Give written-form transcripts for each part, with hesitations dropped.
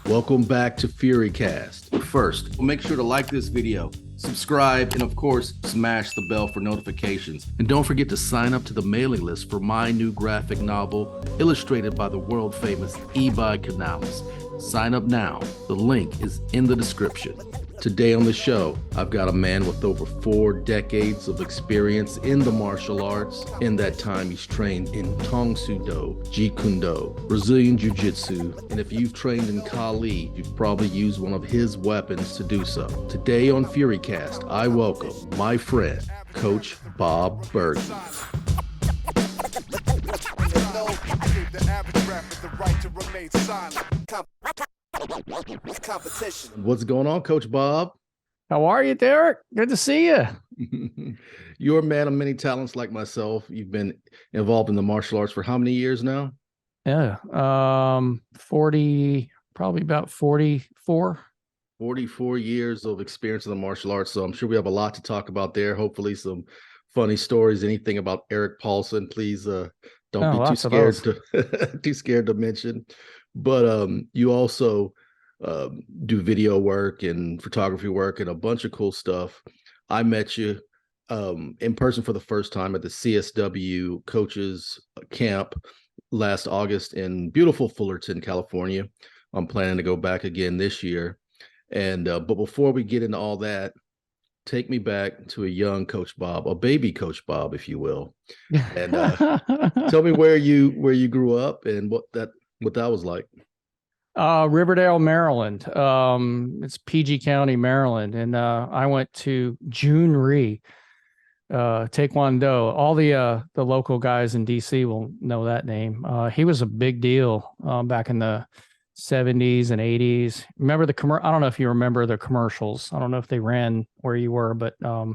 Welcome back to FURYCAST. But first, make sure to like this video, subscribe, and of course, smash the bell for notifications. And don't forget to sign up to the mailing list for my new graphic novel, illustrated by the world famous Ebi Canales. Sign up now. The link is in the description. Today on the show, I've got a man with over 4 decades of experience in the martial arts. In that time, he's trained in Tang-Soo-Do, Jeet Kune-Do, Brazilian Jiu-Jitsu, and if you've trained in Kali, you've probably used one of his weapons to do so. Today on FURYCAST, I welcome my friend, Coach Bob Burgee. What's going on, Coach Bob? How are you, Derrick? Good to see you. You're a man of many talents like myself. You've been involved in the martial arts for how many years now? Yeah, 40, probably about 44. 44 years of experience in the martial arts. So I'm sure we have a lot to talk about there. Hopefully some funny stories, anything about Erik Paulson, please don't be too scared to mention. But you also do video work and photography work and a bunch of cool stuff. I met you in person for the first time at the CSW coaches camp last August in beautiful Fullerton, California. I'm planning to go back again this year. And but before we get into all that, take me back to a young Coach Bob, a baby Coach Bob, if you will, and tell me where you grew up and what that was like. Riverdale, Maryland. It's PG County, Maryland, and I went to Jun-Ri, Taekwondo. All the local guys in DC will know that name. He was a big deal back in the 70s and 80s. Remember I don't know if you remember the commercials. I don't know if they ran where you were, but I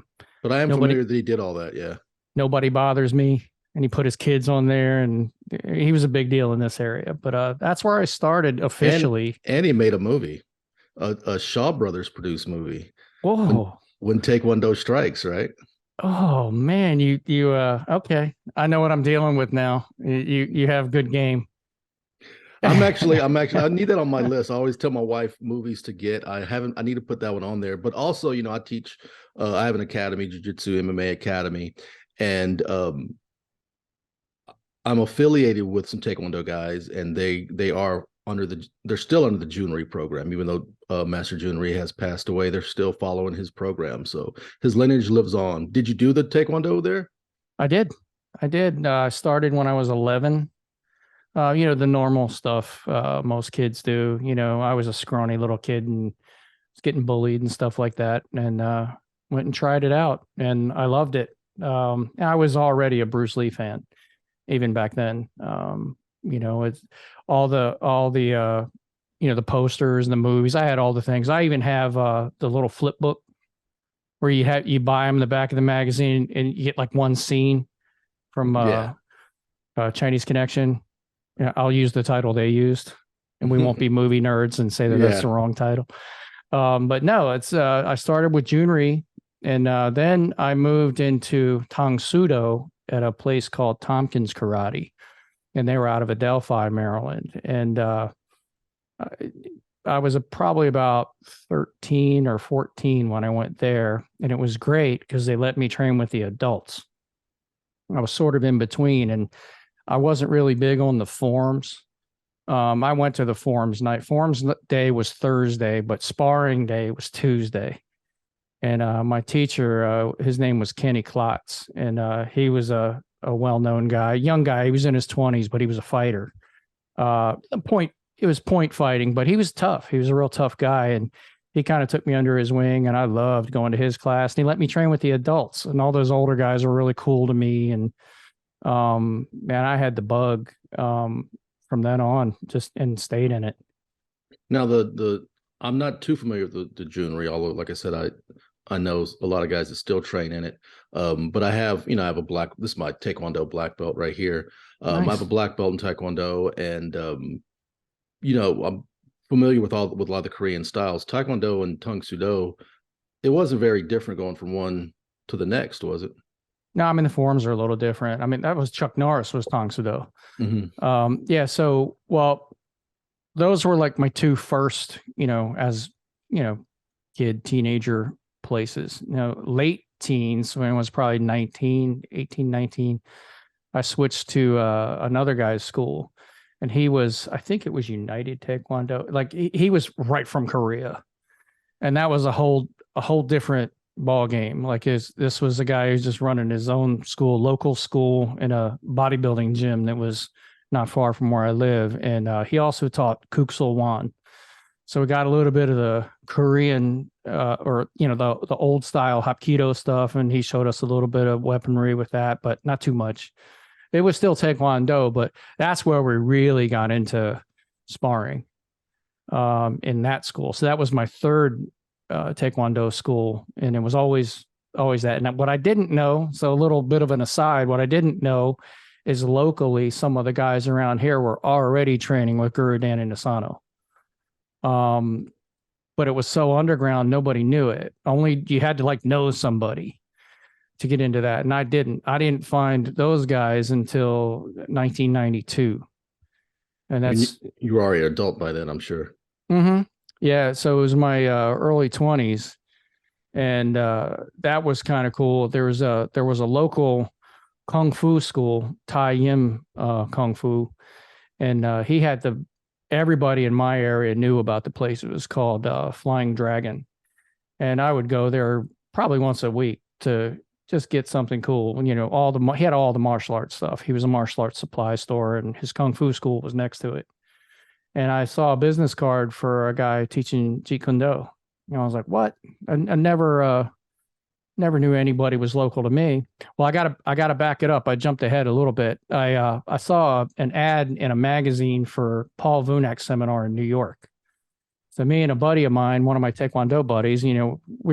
am familiar that he did all that. Yeah. Nobody Bothers Me. And he put his kids on there, and he was a big deal in this area. But that's where I started officially. And he made a movie, a Shaw Brothers produced movie. Whoa. When Taekwondo Strikes, right? Oh man, you okay. I know what I'm dealing with now. You have good game. I'm actually I need that on my list. I always tell my wife movies to get. I need to put that one on there. But also, I teach I have an academy, Jiu-Jitsu MMA Academy, and I'm affiliated with some Taekwondo guys, and they're still under the Jun-Ri program, even though Master Jun-Ri has passed away. They're still following his program, so his lineage lives on. Did you do the Taekwondo there? I did. I started when I was 11. The normal stuff most kids do. I was a scrawny little kid and was getting bullied and stuff like that, and went and tried it out, and I loved it. I was already a Bruce Lee fan, even back then. It's all the the posters and the movies. I had all the things. I even have the little flip book where you buy them in the back of the magazine and you get like one scene from Chinese Connection. I'll use the title they used, and we won't be movie nerds and say that that's the wrong title. But no, it's I started with Jun-Ri, and then I moved into Tang-Soo-Do at a place called Tompkins Karate, and they were out of Adelphi, Maryland. And I was probably about 13 or 14 when I went there, and it was great because they let me train with the adults. I was sort of in between, and I wasn't really big on the forms. I went to the forms night. Forms day was Thursday, but sparring day was Tuesday. And my teacher, his name was Kenny Klotz, and he was a well-known guy, young guy. He was in his 20s, but he was a fighter. It was point fighting, but he was tough. He was a real tough guy, and he kind of took me under his wing, and I loved going to his class. And he let me train with the adults, and all those older guys were really cool to me. And man, I had the bug from then on, and stayed in it. Now, I'm not too familiar with the Jun-Ri, although, like I said, I know a lot of guys that still train in it. But I have this is my Taekwondo black belt right here. Nice. I have a black belt in Taekwondo, and I'm familiar with a lot of the Korean styles. Taekwondo and Tang-Soo-Do, it wasn't very different going from one to the next, was it? No, I mean, the forms are a little different. I mean, that was Chuck Norris was Tang-Soo-Do. Mm-hmm. So, well, those were like my two first, as, teenager places. Late teens, when I was probably 18, 19, I switched to another guy's school, and I think it was United Taekwondo. Like he was right from Korea, and that was a whole different ball game. Like this was a guy who's just running his own school, local school, in a bodybuilding gym that was not far from where I live. And he also taught Kuksul Wan. So we got a little bit of the Korean or, the old style Hapkido stuff. And he showed us a little bit of weaponry with that, but not too much. It was still Taekwondo, but that's where we really got into sparring in that school. So that was my third Taekwondo school. And it was always that. And what I didn't know, so a little bit of an aside, what I didn't know is locally, some of the guys around here were already training with Guro Dan Dan Inosanto. But it was so underground, nobody knew it. Only you had to know somebody to get into that. And I didn't find those guys until 1992. And that's, you were already an adult by then, I'm sure. Mm-hmm. Yeah. So it was my early 20s. And that was kind of cool. There was a local Kung Fu school, Tai Yim Kung Fu. And he had everybody in my area knew about the place. It was called Flying Dragon. And I would go there probably once a week to just get something cool. He had all the martial arts stuff. He was a martial arts supply store, and his Kung Fu school was next to it. And I saw a business card for a guy teaching Jeet Kune-Do. I was like, what? I never knew anybody was local to me. Well, I gotta back it up. I jumped ahead a little bit. I saw an ad in a magazine for Paul Vunak's seminar in New York. So me and a buddy of mine, one of my Taekwondo buddies, we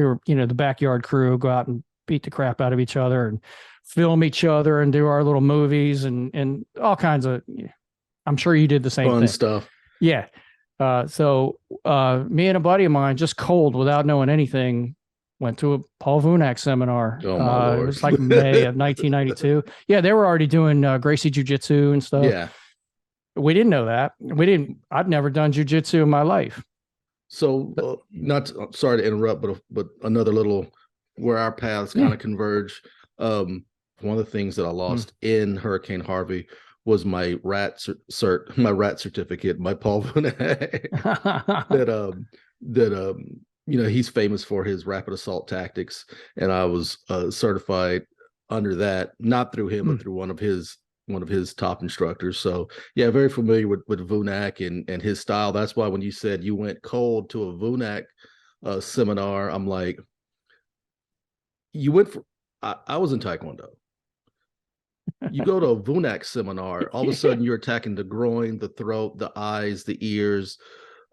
were, the backyard crew, go out and beat the crap out of each other and film each other and do our little movies and all kinds of, I'm sure you did the same fun thing. Stuff. Yeah. So me and a buddy of mine, just cold without knowing anything, went to a Paul Vunak seminar. Oh, my Lord. It was like May of 1992. Yeah, they were already doing Gracie Jiu-Jitsu and stuff. Yeah. We didn't know that. I'd never done Jiu-Jitsu in my life. So sorry to interrupt, but another little where our paths kind of converge. One of the things that I lost in Hurricane Harvey was my rat certificate, my Paul Vunak that he's famous for his rapid assault tactics, and I was certified under that, not through him, but through one of his top instructors. So yeah, very familiar with Vunak and his style. That's why when you said you went cold to a Vunak seminar, I'm like, you went for, I was in Taekwondo. You go to a Vunak seminar, all of a sudden you're attacking the groin, the throat, the eyes, the ears.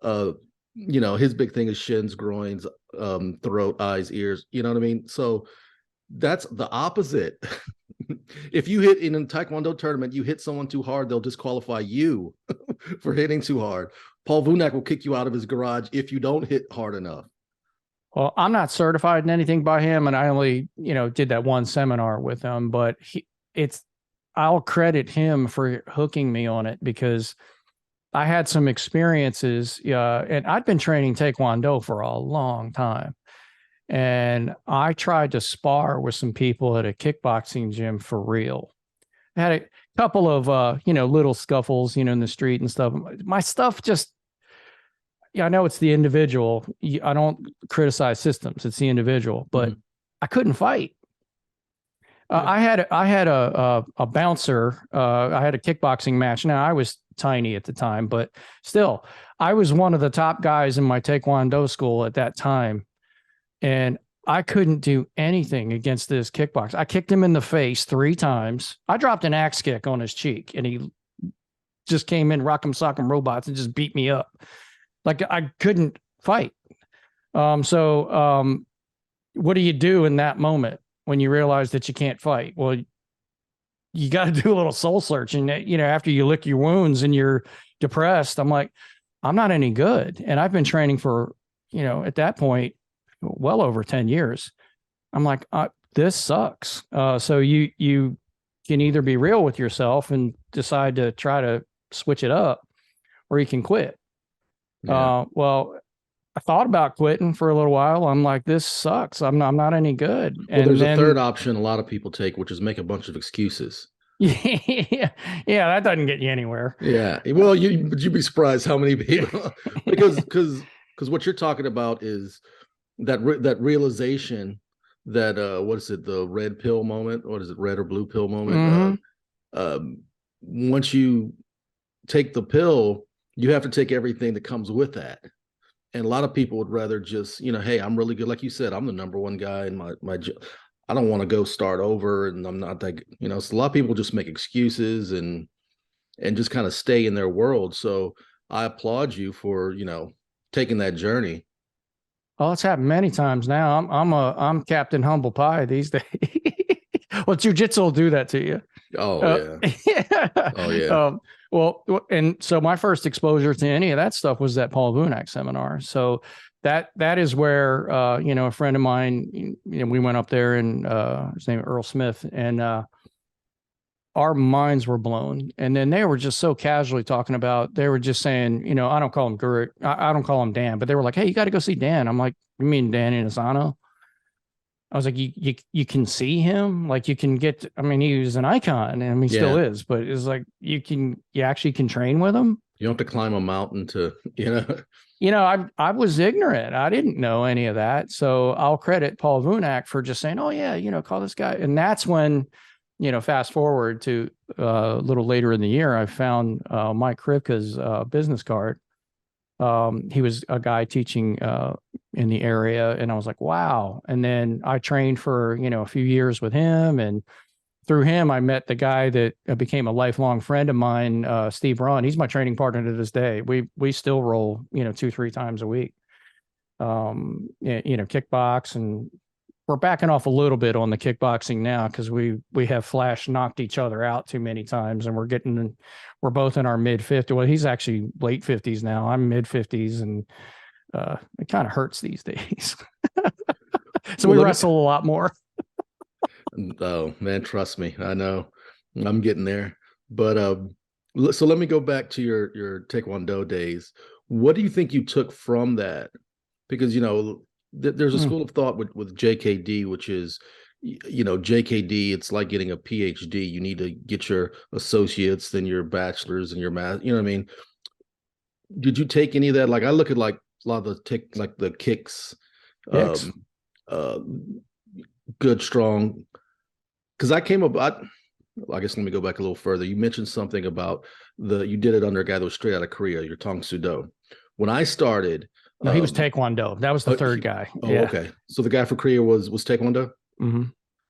His big thing is shins, groins, throat, eyes, ears. You know what I mean? So that's the opposite. If you hit in a Taekwondo tournament, you hit someone too hard, they'll disqualify you for hitting too hard. Paul Vunak will kick you out of his garage if you don't hit hard enough. Well, I'm not certified in anything by him, and I only, did that one seminar with him, but I'll credit him for hooking me on it, because I had some experiences, and I'd been training Taekwondo for a long time. And I tried to spar with some people at a kickboxing gym for real. I had a couple of, little scuffles, in the street and stuff. My stuff just, I know it's the individual. I don't criticize systems. It's the individual, but I couldn't fight. I had a bouncer. I had a kickboxing match. Now, I was tiny at the time, but still, I was one of the top guys in my Taekwondo school at that time. And I couldn't do anything against this kickboxer. I kicked him in the face 3 times. I dropped an axe kick on his cheek, and he just came in rock'em sock'em robots and just beat me up. Like, I couldn't fight. So what do you do in that moment when you realize that you can't fight? Well, you got to do a little soul searching. After you lick your wounds and you're depressed, I'm like, I'm not any good. And I've been training for, at that point, well over 10 years. I'm like, this sucks. So you can either be real with yourself and decide to try to switch it up, or you can quit. Well, I thought about quitting for a little while. I'm like, this sucks. I'm not any good. Well, there's a third option a lot of people take, which is make a bunch of excuses. Yeah, that doesn't get you anywhere. Yeah. Well, you'd be surprised how many people because what you're talking about is that realization that what is it, the red pill moment? What is it, red or blue pill moment? Once you take the pill, you have to take everything that comes with that. And a lot of people would rather just, hey, I'm really good. Like you said, I'm the number one guy in my I don't want to go start over, and I'm not that, so a lot of people just make excuses and just kind of stay in their world. So I applaud you for, taking that journey. Oh, it's happened many times now. I'm Captain Humble Pie these days. Well, jiu-jitsu will do that to you. Oh yeah. Oh yeah. Well, and so my first exposure to any of that stuff was that Paul Vunak seminar. So that is where a friend of mine, we went up there, and his name Earl Smith, and our minds were blown. And then they were just so casually talking about, they were just saying, I don't call him Derrick, I don't call him Dan, but they were like, hey, you got to go see Dan. I'm like, you mean Dan Inosanto? I was like, you can see him, like you can get, he was an icon, and he still is, but it's like, you actually can train with him. You don't have to climb a mountain to, I was ignorant. I didn't know any of that. So I'll credit Paul Vunak for just saying, oh yeah, call this guy. And that's when, fast forward to a little later in the year, I found Mike Kripke's business card. He was a guy teaching in the area, and I was like, wow. And then I trained for, a few years with him, and through him, I met the guy that became a lifelong friend of mine, Steve Ron. He's my training partner to this day. We still roll, 2-3 times a week, kickbox, and we're backing off a little bit on the kickboxing now because we have flash knocked each other out too many times, and we're both in our mid 50s. Well, he's actually late 50s now. I'm mid 50s, and it kind of hurts these days. So we wrestle a lot more. Oh man, trust me, I know I'm getting there. But so let me go back to your Taekwondo days. What do you think you took from that? Because there's a school of thought with JKD, which is, JKD, it's like getting a PhD. You need to get your associates, then your bachelor's, and your math. You know what I mean? Did you take any of that? Like I look at like a lot of the kicks. Good, strong. Because I came up, I guess let me go back a little further. You mentioned something about you did it under a guy that was straight out of Korea, your Tang Do. When I started, no, he was Taekwondo. That was the third guy. Oh, yeah. Okay. So the guy for Korea was Taekwondo. Mm-hmm.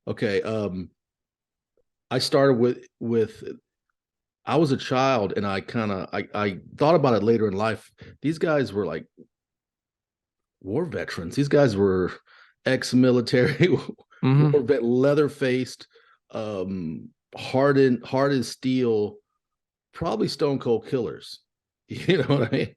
Okay. I started with I was a child, and I thought about it later in life. These guys were like war veterans. These guys were ex-military, leather-faced, hard as steel, probably stone cold killers. You know what I mean?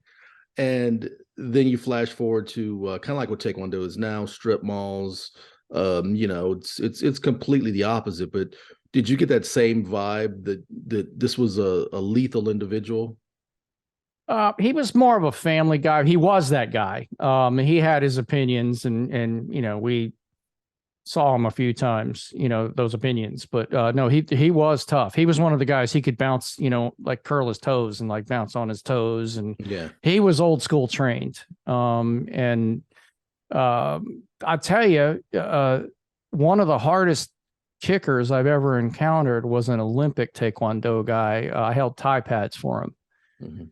And then you flash forward to kind of like what Taekwondo is now, strip malls. It's completely the opposite. But did you get that same vibe that this was a lethal individual? He was more of a family guy. He was that guy. He had his opinions, and we saw him a few times, those opinions, but no, he was tough. He was one of the guys, he could bounce, like curl his toes and like bounce on his toes. And he was old school trained. And I tell you, one of the hardest kickers I've ever encountered was an Olympic Taekwondo guy. I held Thai pads for him. Mm-hmm.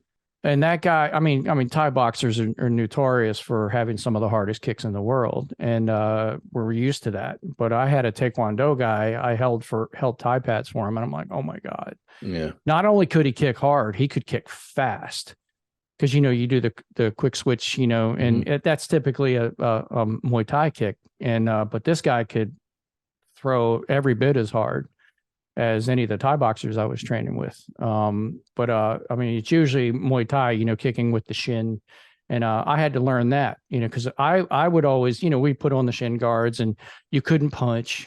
And that guy, I mean, Thai boxers are notorious for having some of the hardest kicks in the world, and we're used to that. But I had a Taekwondo guy I held Thai pads for him, and I'm like, oh my God. Yeah. Not only could he kick hard, he could kick fast, because you do the quick switch, and that's typically a Muay Thai kick, and but this guy could throw every bit as hard as any of the Thai boxers I was training with. But it's usually Muay Thai, kicking with the shin. And I had to learn that, because I would always, we put on the shin guards, and you couldn't punch.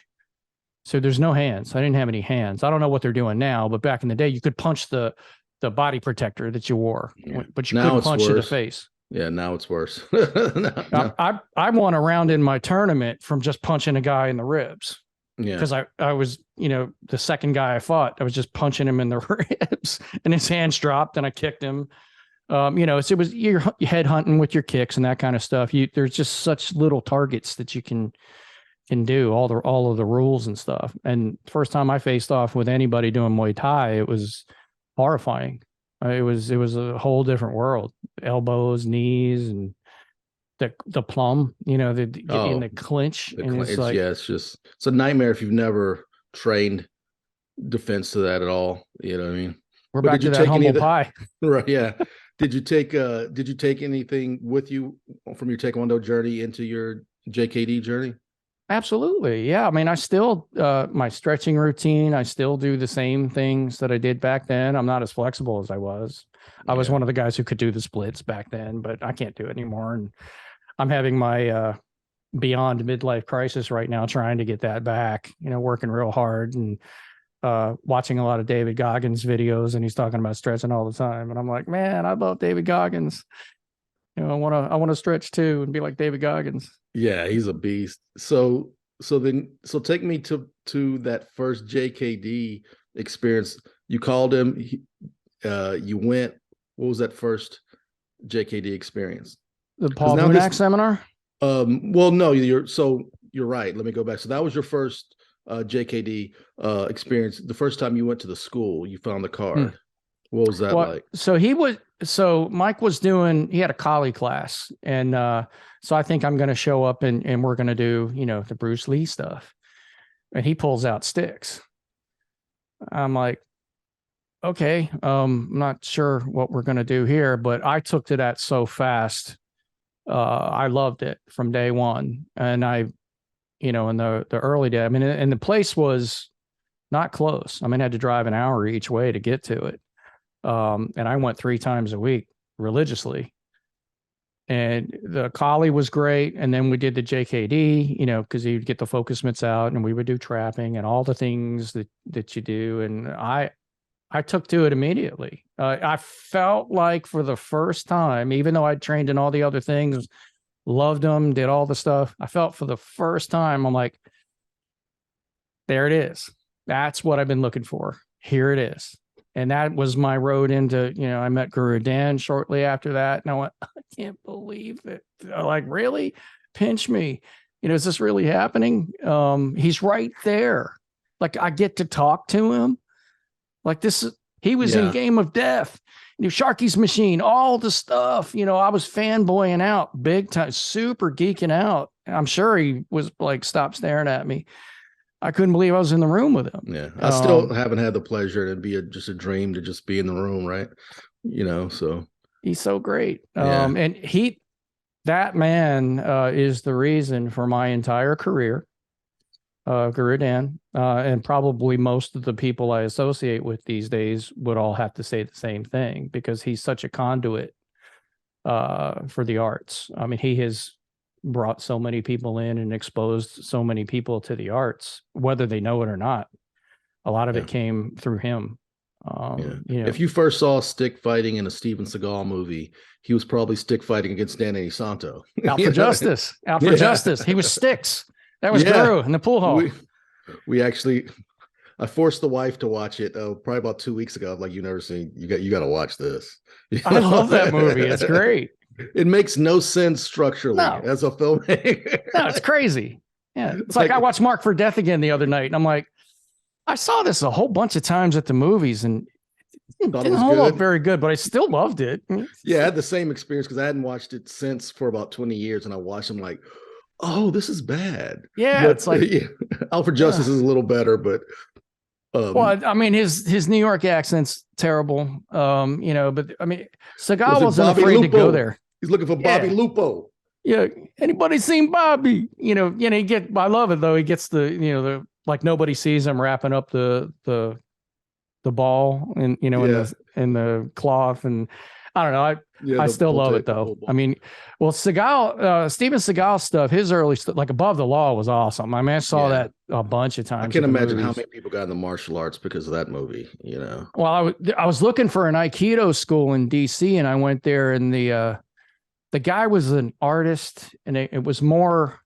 So there's no hands. I didn't have any hands. I don't know what they're doing now, but back in the day, you could punch the body protector that you wore, but you couldn't punch to the face. Yeah, now it's worse. No. I won a round in my tournament from just punching a guy in the ribs. Yeah. Because I was, the second guy I fought, I was just punching him in the ribs and his hands dropped and I kicked him. So it was you're head hunting with your kicks and that kind of stuff. There's just such little targets that you can do all of the rules and stuff. And first time I faced off with anybody doing Muay Thai, it was horrifying. It was a whole different world. Elbows, knees, and the plum, in the clinch. It's a nightmare if you've never trained defense to that at all. You know what I mean? We're back to that humble pie. Right. Yeah. Did you take anything with you from your Taekwondo journey into your JKD journey? Absolutely. Yeah. I mean, I still, my stretching routine, I still do the same things that I did back then. I'm not as flexible as I was. I was one of the guys who could do the splits back then, but I can't do it anymore. And I'm having my beyond midlife crisis right now, trying to get that back, working real hard and watching a lot of David Goggins videos, and he's talking about stretching all the time. And I'm like, man, I love David Goggins. I want to stretch too and be like David Goggins. Yeah, he's a beast. So take me to that first JKD experience. You called him, you went. What was that first JKD experience? The Paul Vunak seminar? Well, no, you're right. Let me go back. So that was your first JKD experience. The first time you went to the school, you found the card. What was that like? So Mike was he had a Kali class. And so I think I'm going to show up and we're going to do, the Bruce Lee stuff. And he pulls out sticks. I'm like, okay, I'm not sure what we're going to do here, but I took to that so fast. I loved it from day one. And in the early day, I mean, and the place was not close. I mean, I had to drive an hour each way to get to it. And I went 3 times a week religiously. And the Kali was great. And then we did the JKD, because you'd get the focus mitts out and we would do trapping and all the things that you do. And I took to it immediately. I felt like for the first time, even though I'd trained in all the other things, loved them, did all the stuff, I felt for the first time, I'm like, there it is. That's what I've been looking for. Here it is. And that was my road into, I met Guro Dan shortly after that. And I went, I can't believe it. Like, really? Pinch me. Is this really happening? He's right there. Like, I get to talk to him. Like, he was in Game of Death, Sharky's Machine, all the stuff. I was fanboying out big time, super geeking out. I'm sure he was like, stop staring at me. I couldn't believe I was in the room with him. Yeah. I still haven't had the pleasure. It'd be just a dream to just be in the room. Right. So he's so great. And that man is the reason for my entire career. Guro Dan, and probably most of the people I associate with these days would all have to say the same thing, because he's such a conduit for the arts. I mean, he has brought so many people in and exposed so many people to the arts, whether they know it or not. A lot of it came through him. If you first saw stick fighting in a Steven Seagal movie, he was probably stick fighting against Dan Inosanto. Out for justice. Out for justice. He was sticks. That was Guro in the pool hall. We actually, I forced the wife to watch it probably about 2 weeks ago. Like, you've never seen, you got to watch this. I love that movie. It's great. It makes no sense structurally as a filmmaker. No, it's crazy. Yeah. It's like I watched Mark for Death again the other night, and I'm like, I saw this a whole bunch of times at the movies and it didn't hold up very good, but I still loved it. Yeah, I had the same experience because I hadn't watched it since for about 20 years, and I watched them like, oh, this is bad. Yeah, it's like Out for Justice is a little better, but well, I mean, his New York accent's terrible. But I mean, Seagal wasn't afraid to go there. He's looking for Bobby Lupo. Yeah, anybody seen Bobby? I love it though. He gets the like nobody sees him wrapping up the ball and in the cloth, and I don't know. I still love it though. I mean, well, Seagal, Steven Seagal stuff, his early stuff, like Above the Law, was awesome. I mean, I saw that a bunch of times. I can't imagine how many people got into martial arts because of that movie. Well, I was looking for an Aikido school in DC, and I went there in the the guy was an artist, and it was more,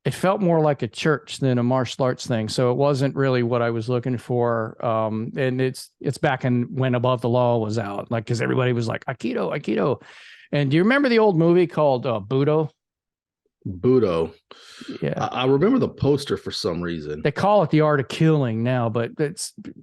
it felt more like a church than a martial arts thing. So it wasn't really what I was looking for. And it's back in when Above the Law was out, like, because everybody was like, Aikido, Aikido. And do you remember the old movie called Budo? Budo. Yeah. I remember the poster for some reason. They call it The Art of Killing now, but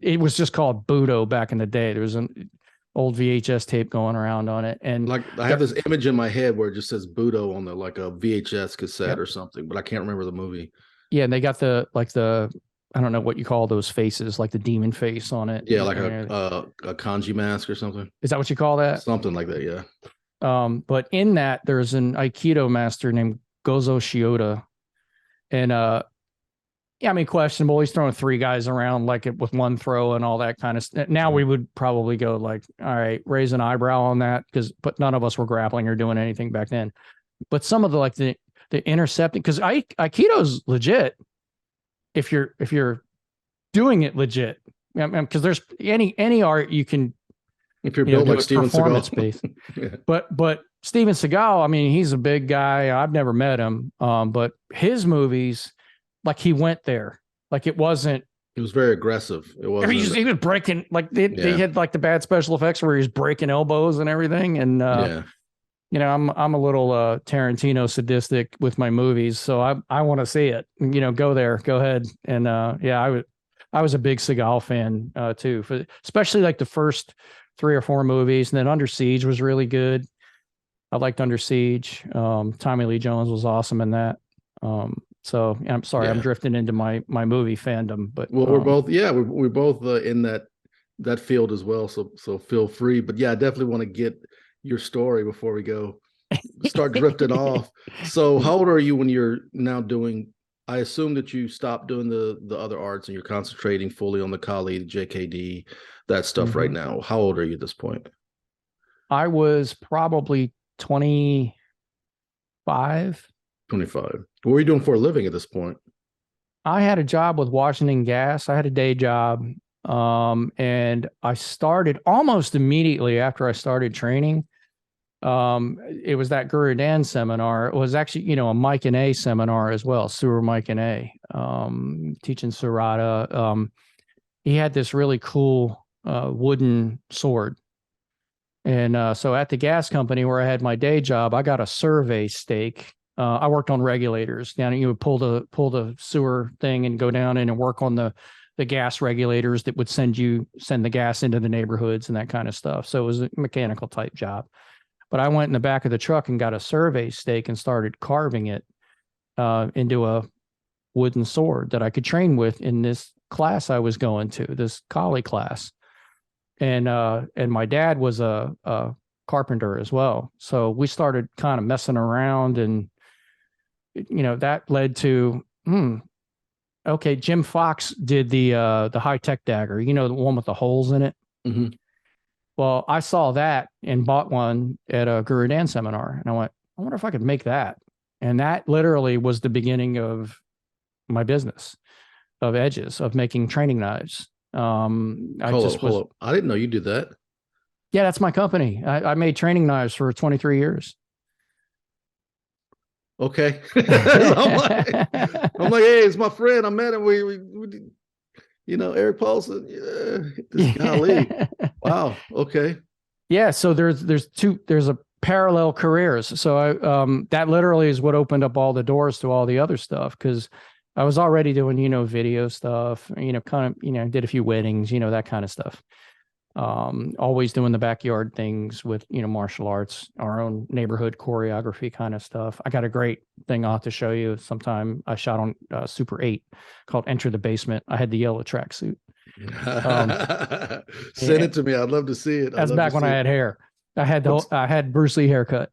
it was just called Budo back in the day. There was an old VHS tape going around on it. And like I have this image in my head where it just says Budo on the like a VHS cassette or something, but I can't remember the movie. Yeah, and they got the I don't know what you call those faces, like the demon face on it. Yeah, like a kanji mask or something. Is that what you call that? Something like that, yeah. But in that, there's an Aikido master named Gozo Shioda. And yeah, I mean, questionable. He's throwing 3 guys around like it with one throw and all that kind of stuff. Now we would probably go like, all right, raise an eyebrow on that, but none of us were grappling or doing anything back then. But some of the intercepting, because Aikido's legit if you're doing it legit. Because there's any art you can, if you're built like Steven Seagal. Yeah. But Steven Seagal, I mean, he's a big guy. I've never met him, but his movies, like he went there, like it wasn't. It was very aggressive. It was. He was breaking, like they had like the bad special effects where he's breaking elbows and everything. And you know, I'm a little Tarantino sadistic with my movies, so I want to see it. You know, go there, go ahead, and yeah, I was a big Seagal fan too, especially like the first 3 or 4 movies, and then Under Siege was really good. I liked Under Siege. Tommy Lee Jones was awesome in that. So I'm sorry, I'm drifting into my movie fandom, but we're both, we're both in that field as well. So feel free, but yeah, I definitely want to get your story before we start drifting off. So how old are you when you're now doing? I assume that you stopped doing the other arts and you're concentrating fully on the Kali, the JKD, that stuff right now. How old are you at this point? I was probably 25. 25. What were you doing for a living at this point? I had a job with Washington Gas. I had a day job. And I started almost immediately after I started training. It was that Guro Dan seminar. It was actually, you know, a Mike and A seminar as well. Sewer Mike and A, teaching Serrata. He had this really cool, wooden sword. And, so at the gas company where I had my day job, I got a survey stake. I worked on regulators. Down, you would pull the sewer thing and go down in and work on the gas regulators that would send the gas into the neighborhoods and that kind of stuff. So it was a mechanical type job. But I went in the back of the truck and got a survey stake and started carving it into a wooden sword that I could train with in this class I was going to, this Kali class. And my dad was a carpenter as well. So we started kind of messing around, and you know, that led to okay, Jim Fox did the high-tech dagger, you know, the one with the holes in it. Mm-hmm. Well, I saw that and bought one at a Guro Dan seminar, and I went, I wonder if I could make that. And that literally was the beginning of my business of edges, of making training knives. Hold up. I didn't know you did that. Yeah, that's my company. I made training knives for 23 years. Okay. I'm like, hey, it's my friend. I met him. We you know, Erik Paulson. Yeah, this golly. Wow. Okay. Yeah. So there's a parallel careers. So that literally is what opened up all the doors to all the other stuff, because I was already doing, you know, video stuff, you know, kind of, you know, did a few weddings, you know, that kind of stuff. Always doing the backyard things with, you know, martial arts, our own neighborhood choreography kind of stuff. I got a great thing I'll have to show you sometime. I shot on Super 8 called Enter the Basement. I had the yellow tracksuit. Send it to me. I'd love to see it. That's back when I had hair. I had Bruce Lee haircut.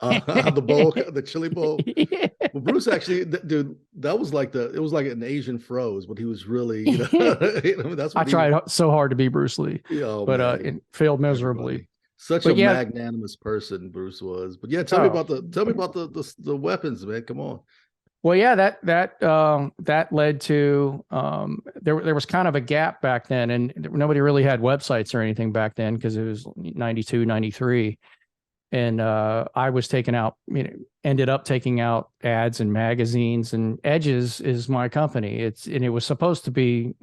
The bowl, the chili bowl. Yeah. Well, Bruce actually, dude, that was like it was like an Asian froze, but he was really, you know, that's what I tried so hard to be Bruce Lee, but it failed miserably. Such a magnanimous person Bruce was. But yeah, tell me about the weapons, man. Come on. Well, yeah, that led to there was kind of a gap back then, and nobody really had websites or anything back then because it was 92, 93. And I was taking out, ended up taking out ads in magazines, and Edges is my company. And it was supposed to be,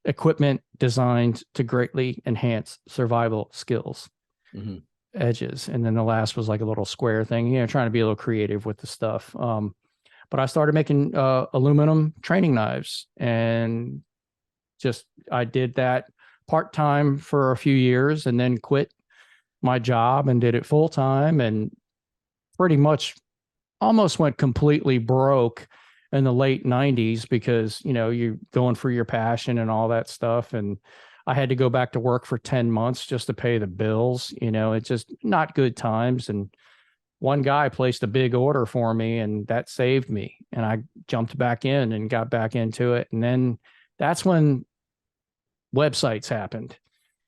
equipment designed to greatly enhance survival skills. Mm-hmm. Edges. And then the last was like a little square thing, trying to be a little creative with the stuff. But I started making aluminum training knives, and I did that part-time for a few years and then quit my job and did it full time, and pretty much almost went completely broke in the late 90s because, you're going for your passion and all that stuff. And I had to go back to work for 10 months just to pay the bills. It's just not good times. And one guy placed a big order for me, and that saved me. And I jumped back in and got back into it. And then that's when websites happened.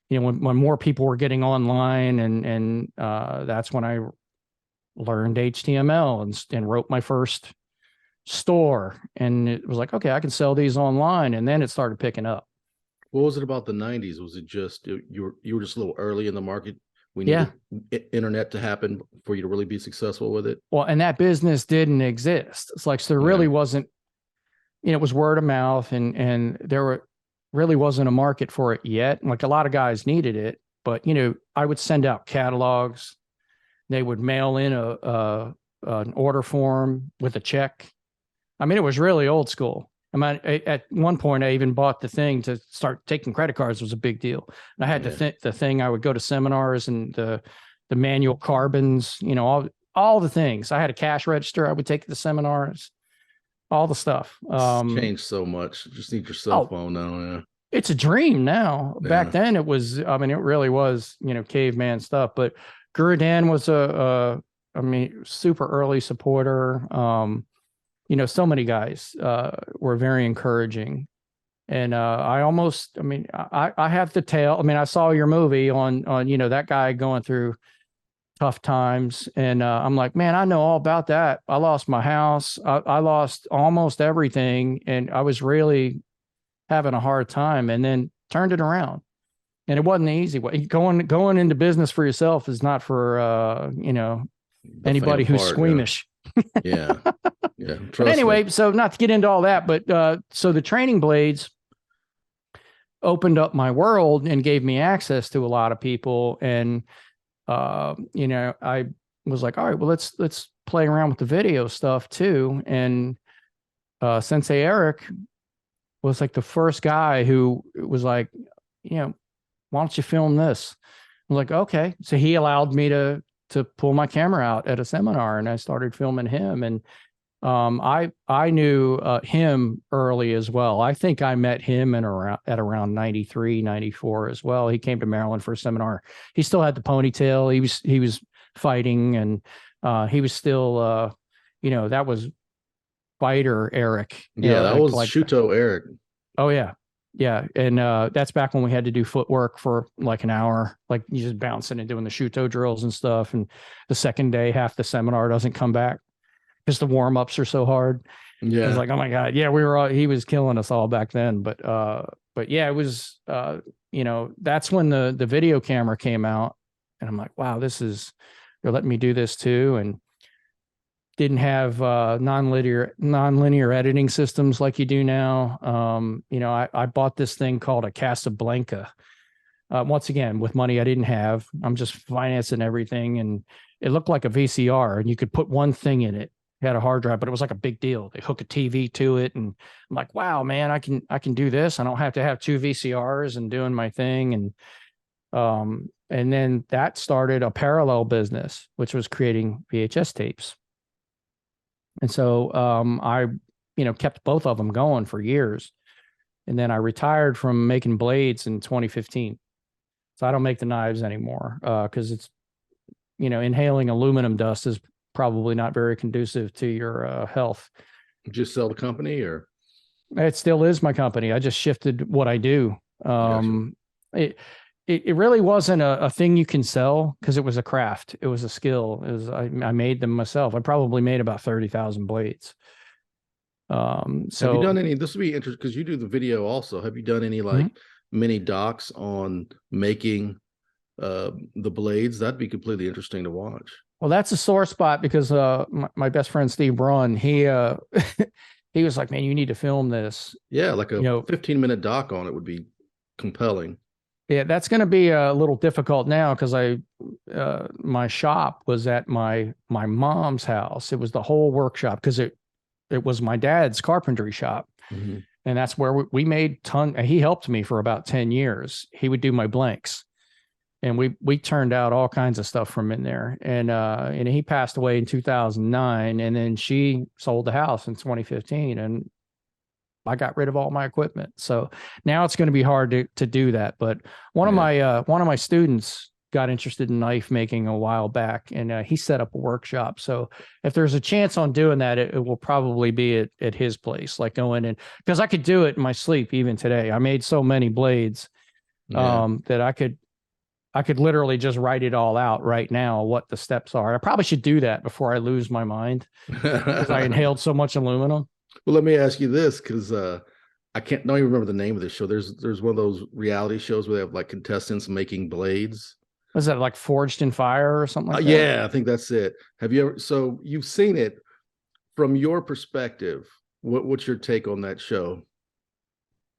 When more people were getting online, and that's when I learned HTML and wrote my first store. And it was like, okay, I can sell these online. And then it started picking up. What was it about the 90s? Was it just you were just a little early in the market? We needed internet to happen for you to really be successful with it. Well, and that business didn't exist. It's like, so there really wasn't, it was word of mouth, and there really wasn't a market for it yet. Like, a lot of guys needed it, but I would send out catalogs. They would mail in an order form with a check. I mean, it was really old school. I mean, at one point, I even bought the thing to start taking credit cards. Was a big deal. And I had the thing. I would go to seminars and the manual carbons. All the things. I had a cash register. I would take the seminars. All the stuff. It's changed so much. You just need your cell phone now. Yeah. It's a dream now. Back then it was, it really was, caveman stuff. But Guro Dan was super early supporter. So many guys were very encouraging. And I have the tale. I saw your movie on that guy going through tough times. And I'm like, man, I know all about that. I lost my house. I lost almost everything. And I was really having a hard time, and then turned it around. And it wasn't the easy way. Going into business for yourself is not for, anybody who's squeamish. Yeah. But anyway, so not to get into all that, but so the training blades opened up my world and gave me access to a lot of people. And, I was like, all right, well, let's play around with the video stuff too. And Sensei Eric was like the first guy who was like, why don't you film this? I'm like, okay. So he allowed me to pull my camera out at a seminar, and I started filming him. And I knew him early as well. I think I met him at around 93, 94 as well. He came to Maryland for a seminar. He still had the ponytail. He was fighting, and he was still, that was fighter Eric. Yeah, that was Shuto Eric. Oh yeah. Yeah. And that's back when we had to do footwork for like an hour, like you just bouncing and doing the Shuto drills and stuff. And the second day, half the seminar doesn't come back because the warm-ups are so hard. Yeah. I was like, oh my God. Yeah, he was killing us all back then. But yeah, it was, that's when the video camera came out, and I'm like, wow, they're letting me do this too. And didn't have non-linear editing systems like you do now. I bought this thing called a Casablanca. Once again, with money I didn't have. I'm just financing everything, and it looked like a VCR, and you could put one thing in it. It had a hard drive, but it was like a big deal. They hook a TV to it, and I'm like, wow, man, I can do this. I don't have to have two VCRs and doing my thing. And then that started a parallel business, which was creating VHS tapes. And so I, kept both of them going for years. And then I retired from making blades in 2015. So I don't make the knives anymore because it's, inhaling aluminum dust is probably not very conducive to your health. Just sell the company, or? It still is my company. I just shifted what I do. Gotcha. It really wasn't a thing you can sell because it was a craft. It was a skill. I made them myself. I probably made about 30,000 blades. So have you done any, this would be interesting because you do the video also. Have you done any mini docs on making the blades, that'd be completely interesting to watch. Well, that's a sore spot because my best friend Steve Braun, he he was like, man, you need to film this. Yeah, like a 15-minute doc on it would be compelling. Yeah, that's going to be a little difficult now because my shop was at my mom's house. It was the whole workshop because it was my dad's carpentry shop. Mm-hmm. And that's where we made he helped me for about 10 years. He would do my blanks. And we turned out all kinds of stuff from in there. And he passed away in 2009. And then she sold the house in 2015. And I got rid of all my equipment. So now it's going to be hard to do that. But one of my students got interested in knife making a while back, and he set up a workshop. So if there's a chance on doing that, it will probably be at his place, like going in, because I could do it in my sleep even today. I made so many blades that I could literally just write it all out right now, what the steps are. I probably should do that before I lose my mind because I inhaled so much aluminum. Well, let me ask you this, because don't even remember the name of this show. There's one of those reality shows where they have like contestants making blades. Was that like Forged in Fire or something like that? Yeah, I think that's it. Have you ever? So you've seen it from your perspective. What's your take on that show?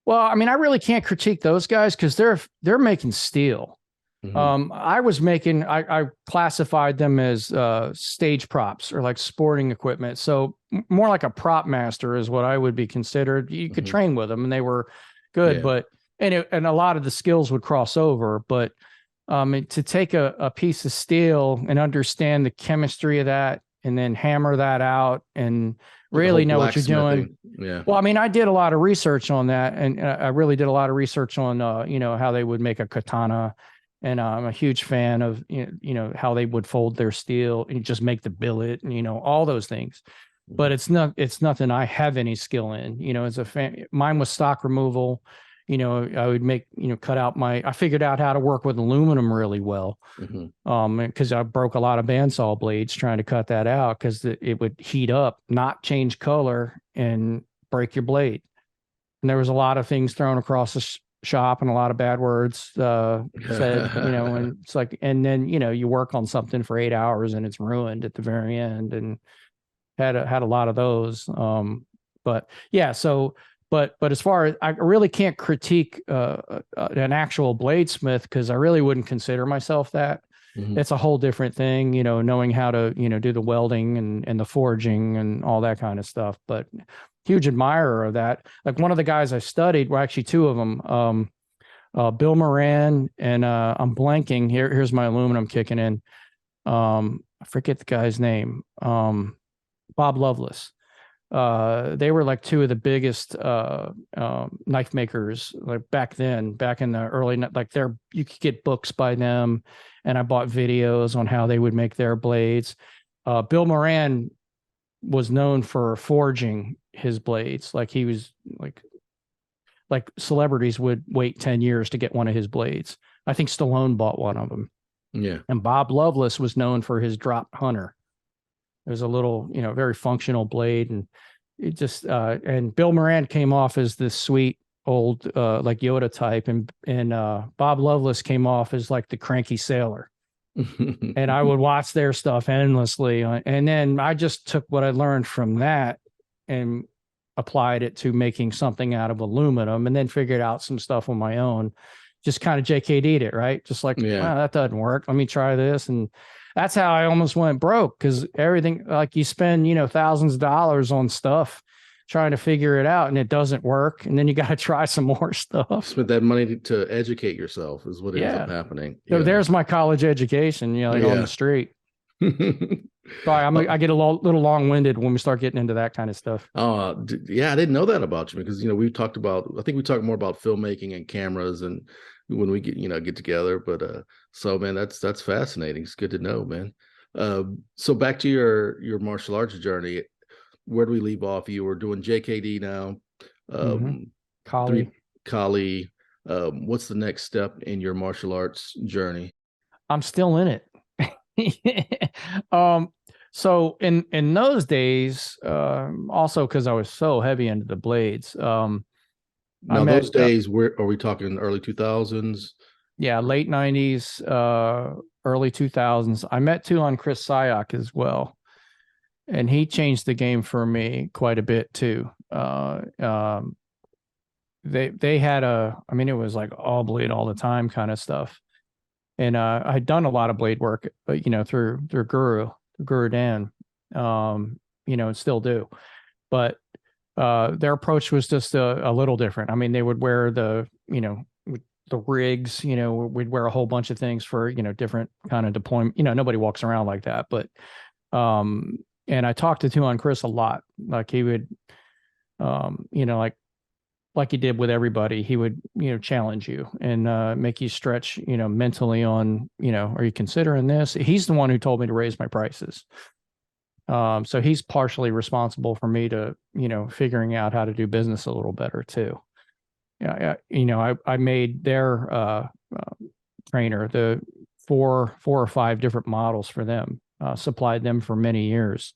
Well, I mean, I really can't critique those guys because they're making steel. Mm-hmm. I classified them as stage props or like sporting equipment. So more like a prop master is what I would be considered. You could train with them and they were good, but and a lot of the skills would cross over. But to take a piece of steel and understand the chemistry of that and then hammer that out and really know what you're doing. Yeah. Well, I mean, I did a lot of research on that, and I really did a lot of research on how they would make a katana. And I'm a huge fan of, how they would fold their steel and just make the billet and, all those things. But it's nothing I have any skill in, as a fan. Mine was stock removal. I would make, I figured out how to work with aluminum really well. Because I broke a lot of bandsaw blades trying to cut that out because it would heat up, not change color and break your blade. And there was a lot of things thrown across the shop and a lot of bad words said, and it's like, and then, you work on something for 8 hours and it's ruined at the very end, and had a lot of those. But yeah, so, but as far as I really can't critique an actual bladesmith because I really wouldn't consider myself that. It's a whole different thing, knowing how to, do the welding and the forging and all that kind of stuff. But huge admirer of that. Like one of the guys I studied, well, actually two of them, Bill Moran and I'm blanking. Here's my aluminum kicking in. I forget the guy's name. Bob Lovelace. They were like two of the biggest knife makers like back in the early, like you could get books by them, and I bought videos on how they would make their blades. Bill Moran was known for forging his blades. Like he was like celebrities would wait 10 years to get one of his blades. I think Stallone bought one of them. Yeah. And Bob Lovelace was known for his drop hunter. It was a little, very functional blade. And it just, and Bill Moran came off as this sweet old, like Yoda type. And Bob Lovelace came off as like the cranky sailor. And I would watch their stuff endlessly. And then I just took what I learned from that and applied it to making something out of aluminum, and then figured out some stuff on my own. Just kind of JKD'd it, right? Just like, wow, that doesn't work. Let me try this. And that's how I almost went broke, because everything, like you spend, thousands of dollars on stuff trying to figure it out and it doesn't work. And then you got to try some more stuff. Spend that money to educate yourself is what ends up happening. So there's my college education, on the street. Sorry, I get a little long-winded when we start getting into that kind of stuff. I didn't know that about you, because we talked about, I think we talked more about filmmaking and cameras and when we get together. But so man, that's fascinating. It's good to know, man. So back to your martial arts journey. Where do we leave off? You were doing JKD now. Kali. What's the next step in your martial arts journey? I'm still in it. So in those days, also because I was so heavy into the blades. Now those days, where are we talking? Early 2000s? Yeah, late 90s, early 2000s. I met on Chris Sayak as well, and he changed the game for me quite a bit too. They had I mean, it was like all blade all the time kind of stuff. And I'd done a lot of blade work, but through Guro Dan, and still do. But their approach was just a little different. I mean, they would wear the rigs, we'd wear a whole bunch of things for, different kind of deployment. Nobody walks around like that. But and I talked to on Chris a lot. Like he would, like he did with everybody, he would, challenge you and make you stretch, mentally on, are you considering this? He's the one who told me to raise my prices. So he's partially responsible for me to, figuring out how to do business a little better too. Yeah. I made their trainer, the four or five different models for them, supplied them for many years.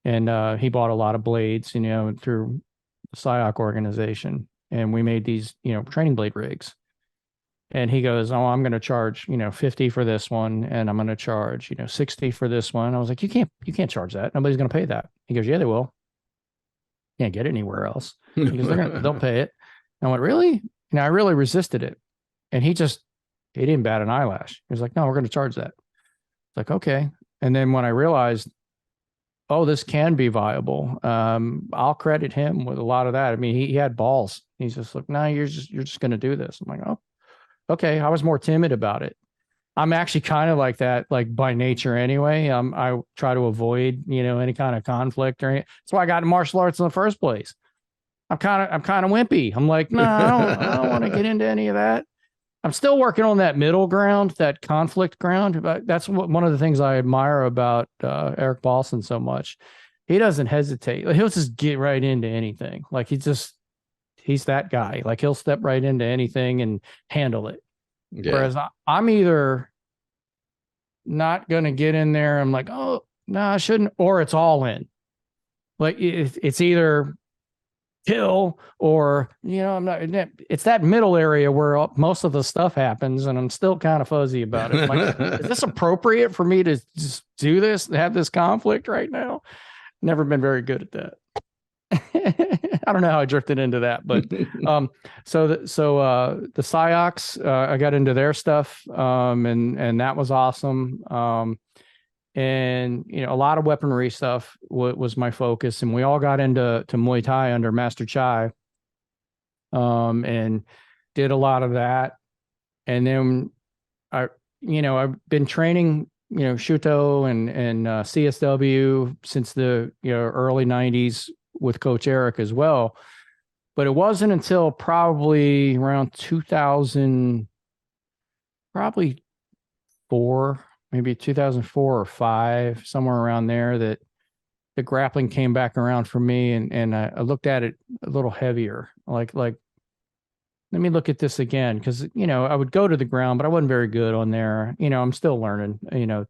And he bought a lot of blades, through SIOC organization, and we made these, training blade rigs. And he goes, "Oh, I'm going to charge, 50 for this one, and I'm going to charge, 60 for this one." I was like, you can't charge that. Nobody's going to pay that." He goes, "Yeah, they will. Can't get it anywhere else." He goes, "They'll pay it." And I went, "Really?" And I really resisted it. And he didn't bat an eyelash. He was like, "No, we're going to charge that." It's like, okay. And then when I realized, oh, this can be viable, I'll credit him with a lot of that. I mean, he had balls. He's just like, "No, you're just going to do this." I'm like, "Oh, okay." I was more timid about it. I'm actually kind of like that, like by nature anyway. I try to avoid, any kind of conflict or anything. That's why I got in martial arts in the first place. I'm kind of wimpy. I'm like, no, I don't want to get into any of that. I'm still working on that middle ground, that conflict ground. But that's one of the things I admire about Erik Paulson so much. He doesn't hesitate. He'll just get right into anything. Like he's that guy. Like he'll step right into anything and handle it. Yeah. Whereas I'm either not going to get in there. I'm like, oh, no, I shouldn't. Or it's all in. Like it's either kill or, I'm not. It's that middle area where most of the stuff happens, and I'm still kind of fuzzy about it. I'm like, is this appropriate for me to just do this, have this conflict right now? Never been very good at that. I don't know how I drifted into that, but so the PsyOx, I got into their stuff, and that was awesome. And a lot of weaponry stuff was my focus, and we all got into Muay Thai under Master Chai, and did a lot of that. And then I've been training, Shuto and CSW since the early 90s with Coach Eric as well. But it wasn't until probably around 2000, probably maybe 2004 or 5, somewhere around there, that the grappling came back around for me, and I looked at it a little heavier. Like let me look at this again, because I would go to the ground, but I wasn't very good on there. I'm still learning,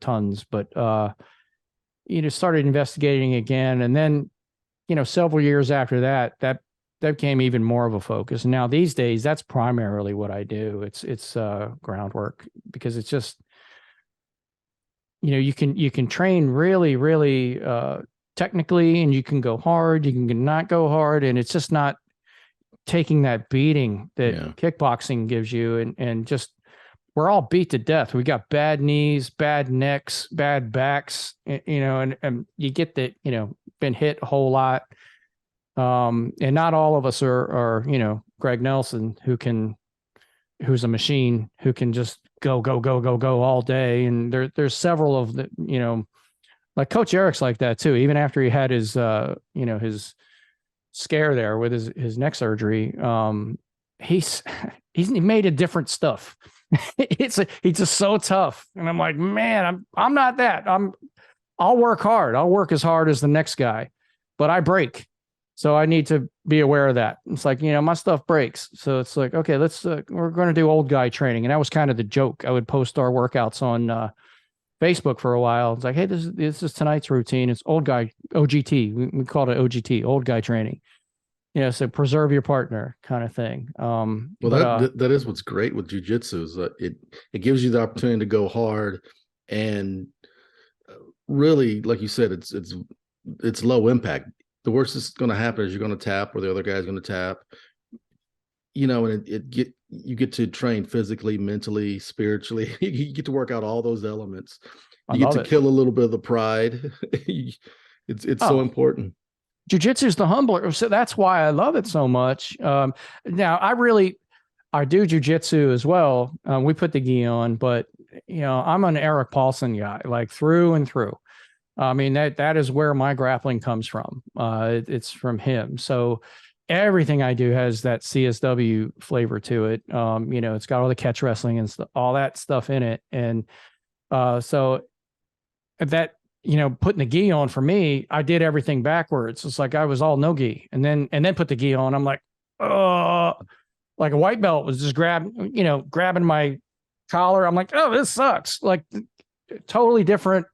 tons, but started investigating again, and then several years after that became even more of a focus. And now these days, that's primarily what I do. It's groundwork, because it's just, you can train really, really technically, and you can go hard, you can not go hard, and it's just not taking that beating that kickboxing gives you. And just, we're all beat to death. We got bad knees, bad necks, bad backs, and you get that, been hit a whole lot. And not all of us are Greg Nelson, who's a machine, who can just go all day. And there's several of the, like Coach Eric's like that too. Even after he had his, his scare there with his neck surgery, he's made a different stuff. He's just so tough. And I'm like, man, I'm not that. I'll work hard. I'll work as hard as the next guy, but I break. So I need to be aware of that. It's like, my stuff breaks. So it's like, okay, we're going to do old guy training. And that was kind of the joke. I would post our workouts on Facebook for a while. It's like, hey, this is tonight's routine. It's old guy, OGT. We called it OGT, old guy training. So preserve your partner kind of thing. Well, that is what's great with jiu-jitsu is that it gives you the opportunity to go hard, and really, like you said, it's low impact. The worst that's going to happen is you're going to tap, or the other guy's going to tap. And you get to train physically, mentally, spiritually. You get to work out all those elements. You get to kill a little bit of the pride. It's so important. Jiu-jitsu is the humbler. So that's why I love it so much. Now I do jiu-jitsu as well. We put the gi on, but I'm an Erik Paulson guy, like through and through. I mean, that is where my grappling comes from. It's from him. So everything I do has that CSW flavor to it. It's got all the catch wrestling and all that stuff in it. And so that, putting the gi on for me, I did everything backwards. It's like I was all no gi, and then put the gi on. I'm like, like a white belt was just grabbing my collar. I'm like, oh, this sucks. Like totally different,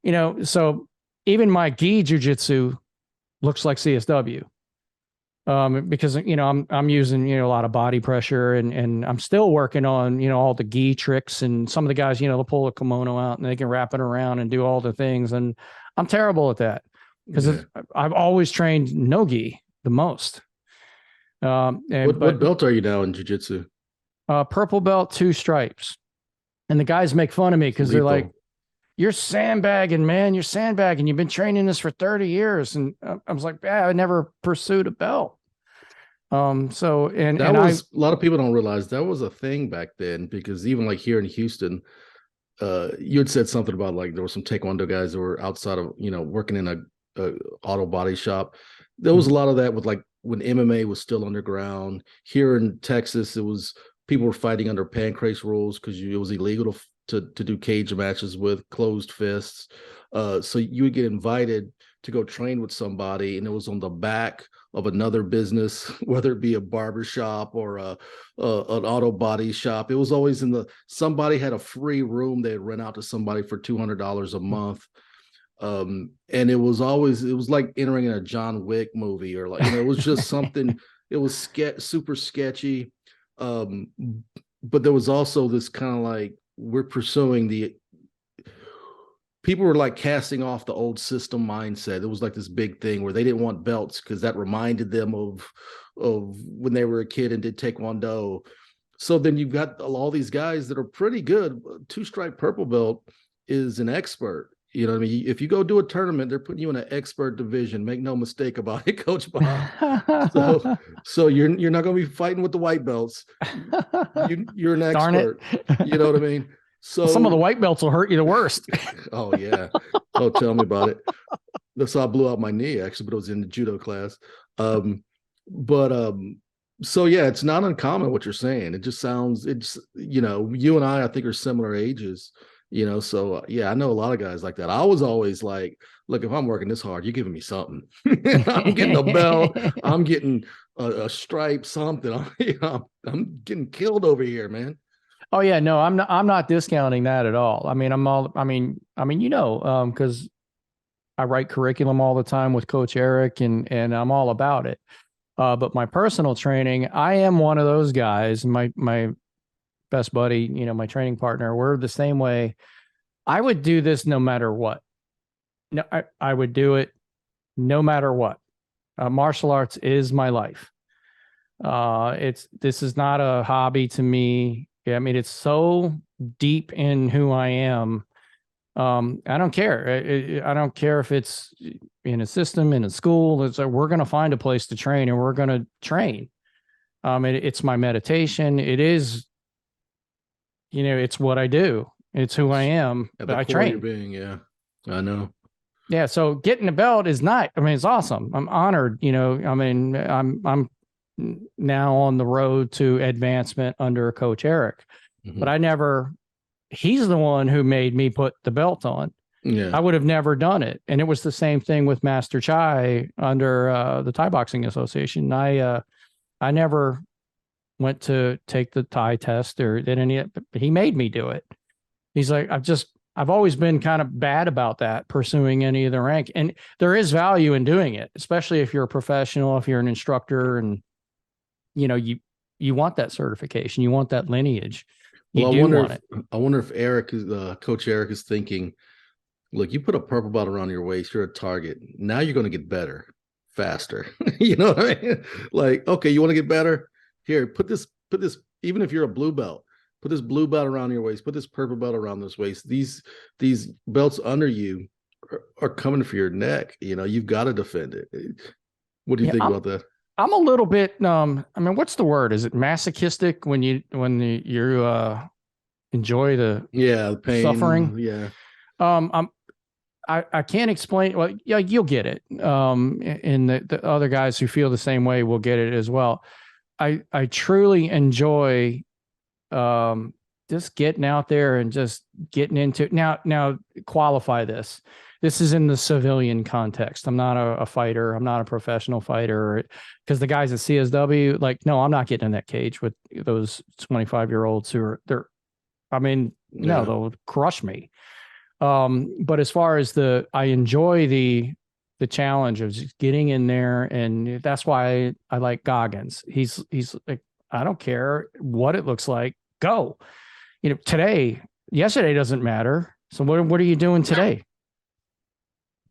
so even my gi jiu-jitsu looks like CSW. Because I'm using a lot of body pressure, and I'm still working on all the gi tricks, and some of the guys they'll pull a kimono out and they can wrap it around and do all the things, and I'm terrible at that because I've always trained no gi the most. What belt are you now in jiu-jitsu? Purple belt, 2 stripes, and the guys make fun of me because they're like, "You're sandbagging, man. You're sandbagging. You've been training this for 30 years." And I was like, I never pursued a belt. So, a lot of people don't realize that was a thing back then, because even like here in Houston, you had said something about like there were some Taekwondo guys that were outside of, working in a auto body shop. There was a lot of that with like when MMA was still underground. Here in Texas, people were fighting under pancrase rules because it was illegal to do cage matches with closed fists. So you would get invited to go train with somebody, and it was on the back of another business, whether it be a barber shop or an auto body shop. It was always somebody had a free room they'd rent out to somebody for $200 a month. And it was like entering in a John Wick movie, or like, it was just something, it was super sketchy. But there was also this kind of like, we're pursuing people were like casting off the old system mindset. It was like this big thing where they didn't want belts because that reminded them of when they were a kid and did Taekwondo. So then you've got all these guys that are pretty good. 2-stripe purple belt is an expert. You know what I mean? If you go do a tournament, they're putting you in an expert division. Make no mistake about it, Coach Bob. So you're not going to be fighting with the white belts. You're an expert. You know what I mean? So some of the white belts will hurt you the worst. Oh yeah. Oh, tell me about it. That's how I blew out my knee, actually, but it was in the judo class. So yeah, it's not uncommon what you're saying. It just sounds, you and I think are similar ages. So yeah, I know a lot of guys like that. I was always like, look, if I'm working this hard, you're giving me something. I'm getting a belt, I'm getting a stripe, something. I'm getting killed over here, man. Oh yeah, no, I'm not discounting that at all. I mean, because I write curriculum all the time with Coach Eric, and I'm all about it. But my personal training, I am one of those guys. My best buddy, my training partner, we're the same way. I would do this no matter what. No, I would do it no matter what. Martial arts is my life. This is not a hobby to me. I mean, it's so deep in who I am. I don't care. I don't care if it's in a system, in a school. It's like, we're going to find a place to train, and we're going to train. It's my meditation. It is, it's what I do. It's who I am. At the I core train. of your being, yeah, I know. Yeah. So getting a belt is not, it's awesome. I'm honored, I'm now on the road to advancement under Coach Eric, but he's the one who made me put the belt on. Yeah. I would have never done it. And it was the same thing with Master Chai under the Thai Boxing Association. I never went to take the Thai test or did any, but he made me do it. He's like, I've always been kind of bad about that, pursuing any of the rank. And there is value in doing it, especially if you're a professional, if you're an instructor, and you want that certification, you want that lineage. Well, I wonder if Erik is Coach Erik is thinking, look, you put a purple belt around your waist, you're a target. Now you're going to get better faster. You know what I mean? Like, okay, you want to get better? Here, put this, even if you're a blue belt, put this blue belt around your waist, put this purple belt around this waist. These belts under you are coming for your neck. You've got to defend it. What do you think about that? I'm a little bit, what's the word? Is it masochistic when you enjoy the pain, suffering? Yeah. I can't explain. Well, yeah, you'll get it. And the other guys who feel the same way will get it as well. I truly enjoy just getting out there and just getting into now qualify this. This is in the civilian context. I'm not a fighter. I'm not a professional fighter, because the guys at CSW, like, no, I'm not getting in that cage with those 25-year-olds they'll crush me. But as far as I enjoy the challenge of just getting in there, and that's why I like Goggins. He's like, I don't care what it looks like. Go. Yesterday doesn't matter. So what are you doing today?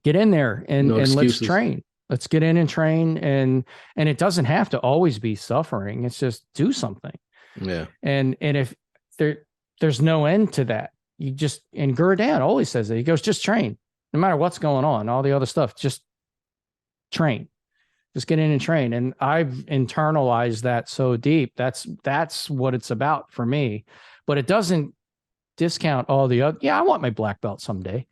Get in there and let's train. Let's get in and train. And it doesn't have to always be suffering. It's just do something. Yeah. And if there's no end to that, and Guro Dan always says that. He goes, just train. No matter what's going on, all the other stuff, just train. Just get in and train. And I've internalized that so deep. That's what it's about for me. But it doesn't discount all the other. Yeah, I want my black belt someday.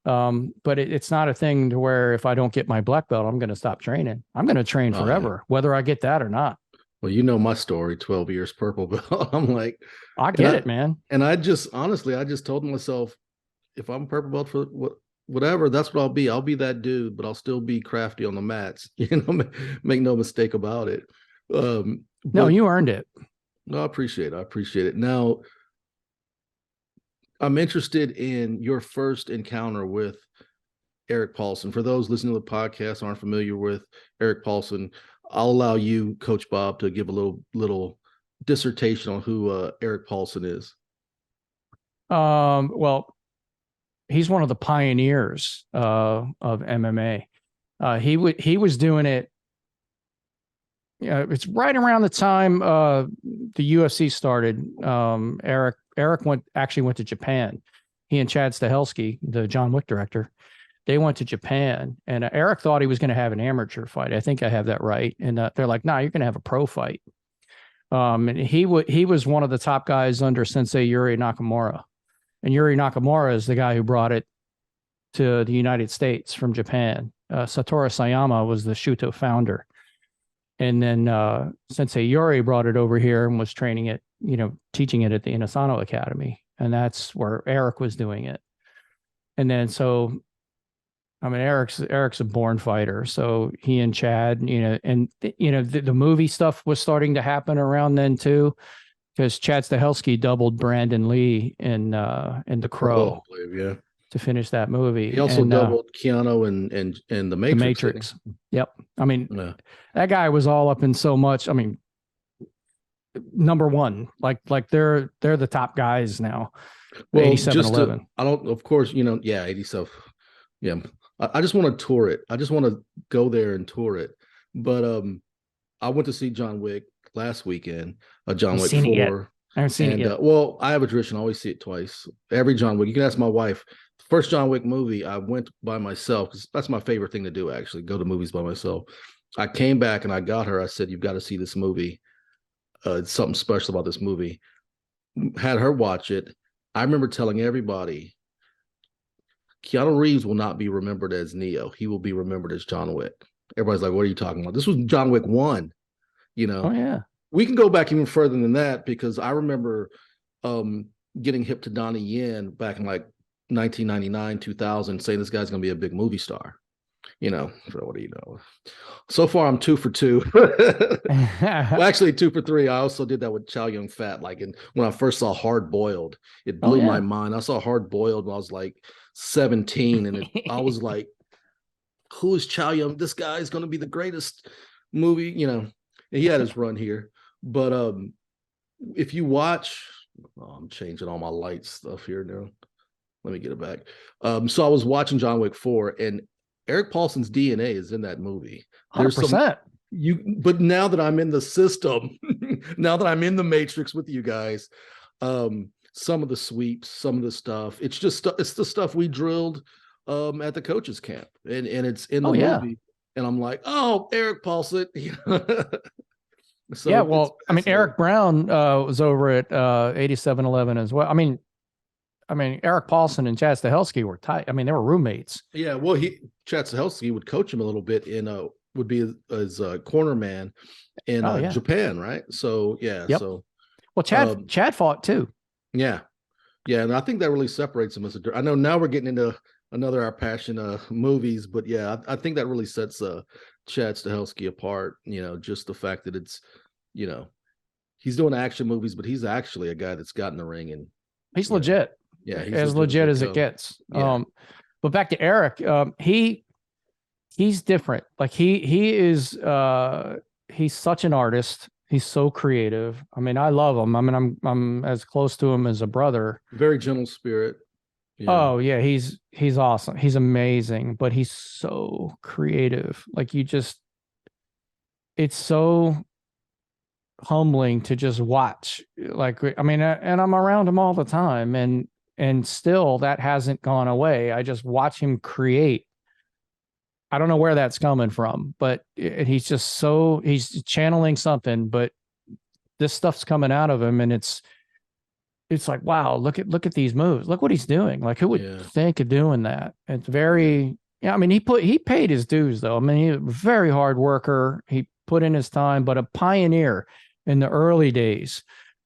But it's not a thing to where if I don't get my black belt, I'm going to stop training. I'm going to train forever, whether I get that or not. Well, you know my story, 12 years purple belt. I'm like, I get it, man. And I just told myself, if I'm purple belt for whatever, that's what I'll be. I'll be that dude, but I'll still be crafty on the mats. Make no mistake about it. No, you earned it. No, I appreciate it. Now, I'm interested in your first encounter with Erik Paulson. For those listening to the podcast aren't familiar with Erik Paulson, I'll allow you, Coach Bob, to give a little dissertation on who Erik Paulson is. Well, he's one of the pioneers of MMA. He was doing it. It's right around the time the UFC started. Erik went to Japan. He and Chad Stahelski, the John Wick director, they went to Japan, and Erik thought he was going to have an amateur fight. I think I have that right. And they're like, "Nah, you're going to have a pro fight." And he was one of the top guys under Sensei Yuri Nakamura, and Yuri Nakamura is the guy who brought it to the United States from Japan. Satoru Sayama was the Shuto founder. And then Sensei Yuri brought it over here and was training it, teaching it at the Inosanto Academy. And that's where Erik was doing it. And then Erik's a born fighter. So he and Chad, the movie stuff was starting to happen around then too, because Chad Stahelski doubled Brandon Lee in The Crow. Yeah. To finish that movie. He also doubled Keanu and The Matrix. The Matrix. Yep. That guy was all up in so much. Number one, like they're the top guys now. Well, 87-11. I don't, of course, 87. Yeah. I just want to tour it. I just want to go there and tour it. But I went to see John Wick last weekend. John Wick 4. I haven't seen it yet. Well, I have a tradition. I always see it twice. Every John Wick. You can ask my wife. First John Wick movie, I went by myself because that's my favorite thing to do, actually, go to movies by myself. I came back and I got her. I said, "You've got to see this movie. It's something special about this movie." Had her watch it. I remember telling everybody, Keanu Reeves will not be remembered as Neo. He will be remembered as John Wick. Everybody's like, "What are you talking about?" This was John Wick 1, Oh, yeah. We can go back even further than that because I remember getting hip to Donnie Yen back in like 1999, 2000, saying this guy's going to be a big movie star. what do you know? So far, I'm 2 for 2. Well, actually, 2 for 3. I also did that with Chow Yun Fat. Like, when I first saw Hard Boiled, it blew my mind. I saw Hard Boiled when I was like 17, and I was like, "Who is Chow Yun? This guy is going to be the greatest movie." And he had his run here, but if you watch, I'm changing all my light stuff here now. Let me get it back. So I was watching John Wick 4, and Erik Paulson's DNA is in that movie. 100%. But now that I'm in the system, now that I'm in the matrix with you guys, some of the sweeps, some of the stuff, it's the stuff we drilled at the coaches camp, and it's in the movie. And I'm like, oh, Erik Paulson. So well, I mean, Eric Brown was over at 8711 as well. I mean, Erik Paulson and Chad Stahelski were tight. I mean, they were roommates. Yeah, well, Chad Stahelski would coach him a little bit would be as a corner man in Japan, right? So so well, Chad fought too. Yeah, and I think that really separates him I know now we're getting into our passion movies, but yeah, I think that really sets Chad Stahelski apart. Just the fact that it's he's doing action movies, but he's actually a guy that's got in the ring and he's legit. Yeah, he's as legit as it gets. Yeah. But back to Eric, he's different. Like he is he's such an artist. He's so creative. I mean, I love him. I mean, I'm as close to him as a brother. Very gentle spirit. Yeah. Oh yeah, he's awesome. He's amazing, but he's so creative. Like it's so humbling to just watch. Like, I mean, and I'm around him all the time, and still that hasn't gone away. I just watch him create. I don't know where that's coming from, but he's channeling something, but this stuff's coming out of him, and it's like, wow, look at these moves. Look what he's doing. Like, who would think of doing that? It's very, I mean, he paid his dues though. I mean, he was a very hard worker. He put in his time, but a pioneer in the early days,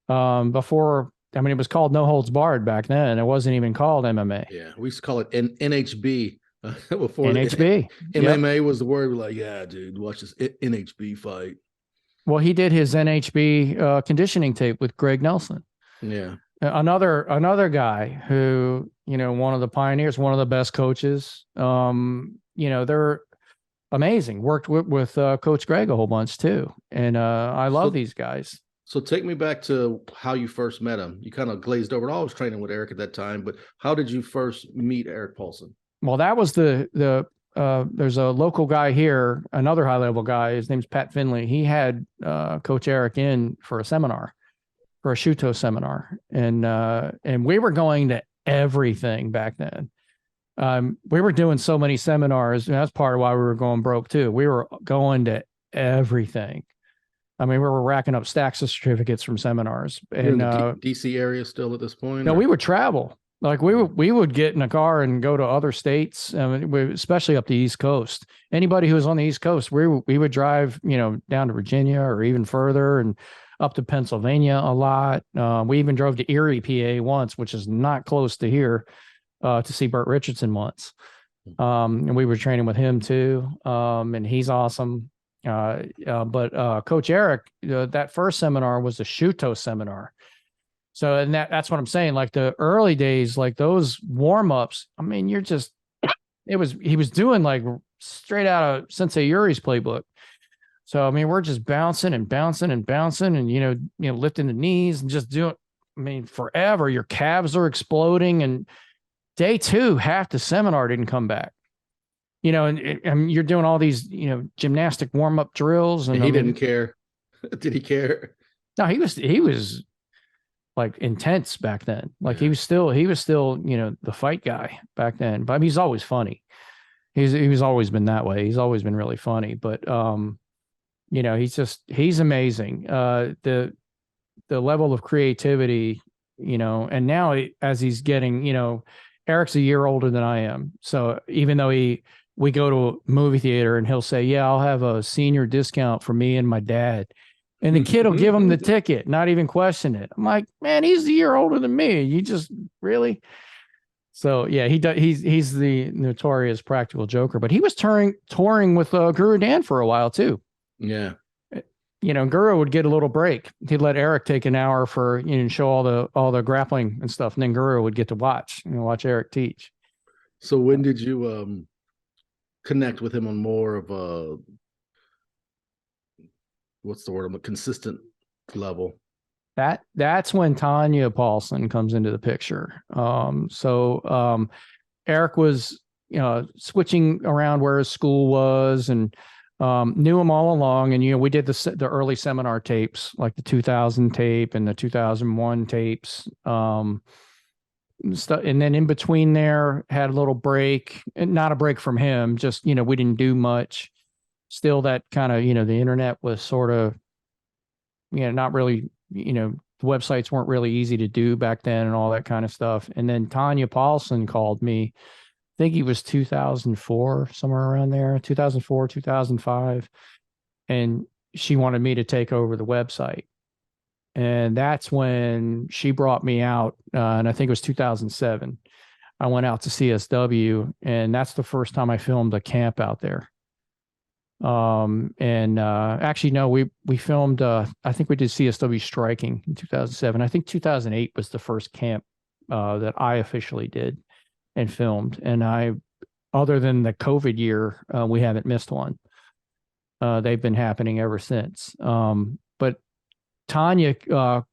before, I mean, it was called No Holds Barred back then. It wasn't even called MMA. Yeah. We used to call it NHB. Before NHB. MMA was the word. We're like, yeah, dude, watch this NHB fight. Well, he did his NHB conditioning tape with Greg Nelson. Yeah. Another guy who, one of the pioneers, one of the best coaches. They're amazing. Worked with Coach Greg a whole bunch too. And I love these guys. So take me back to how you first met him. You kind of glazed over it. I was training with Eric at that time, but how did you first meet Erik Paulson? Well, that was there's a local guy here, another high level guy. His name's Pat Finley. He had Coach Eric in for a seminar, for a Shuto seminar. And we were going to everything back then. We were doing so many seminars, and that's part of why we were going broke too. We were going to everything. I mean, we were racking up stacks of certificates from seminars. And in the DC area still at this point? No, we would travel. Like we would get in a car and go to other states, especially up the East Coast. Anybody who was on the East Coast, we would drive, down to Virginia or even further, and up to Pennsylvania a lot. We even drove to Erie, PA once, which is not close to here, to see Burt Richardson once. And we were training with him too. And he's awesome. But Coach Eric, that first seminar was a Shuto seminar. So, and that's what I'm saying. Like the early days, like those warm-ups, I mean, he was doing like straight out of Sensei Yuri's playbook. So, I mean, we're just bouncing and bouncing and bouncing and, lifting the knees and just doing, I mean, forever. Your calves are exploding. And day 2, half the seminar didn't come back. And you're doing all these, gymnastic warm-up drills. And he didn't care. Did he care? No, he was like intense back then. Like he was still, the fight guy back then, but he's always funny. He's always been that way. He's always been really funny, but, he's amazing. The level of creativity, and now as he's getting, Eric's a year older than I am. So even though we go to a movie theater and he'll say, yeah, I'll have a senior discount for me and my dad. And the kid will give him the ticket, not even question it. I'm like, man, he's a year older than me. You just really. So yeah, he does. He's the notorious practical joker, but he was touring with Guro Dan for a while too. Yeah. Guro would get a little break. He'd let Erik take an hour for show all the grappling and stuff, and then Guro would get to watch Erik teach. So when did you connect with him on more of a what's the word? A consistent level? That's when Tanya Paulson comes into the picture. Erik was switching around where his school was, and knew him all along. And we did the early seminar tapes, like the 2000 tape and the 2001 tapes. And then in between there, had a little break, and not a break from him, just we didn't do much. Still, that kind of the internet was sort of not really. The websites weren't really easy to do back then and all that kind of stuff. And then Tanya Paulson called me. I think he was 2004, somewhere around there, 2004, 2005. And she wanted me to take over the website. And that's when she brought me out. And I think it was 2007. I went out to CSW, and that's the first time I filmed a camp out there. Actually, no, we filmed, I think we did CSW striking in 2007. I think 2008 was the first camp, that I officially did and filmed. And other than the COVID year, we haven't missed one. They've been happening ever since. But Tanya, going,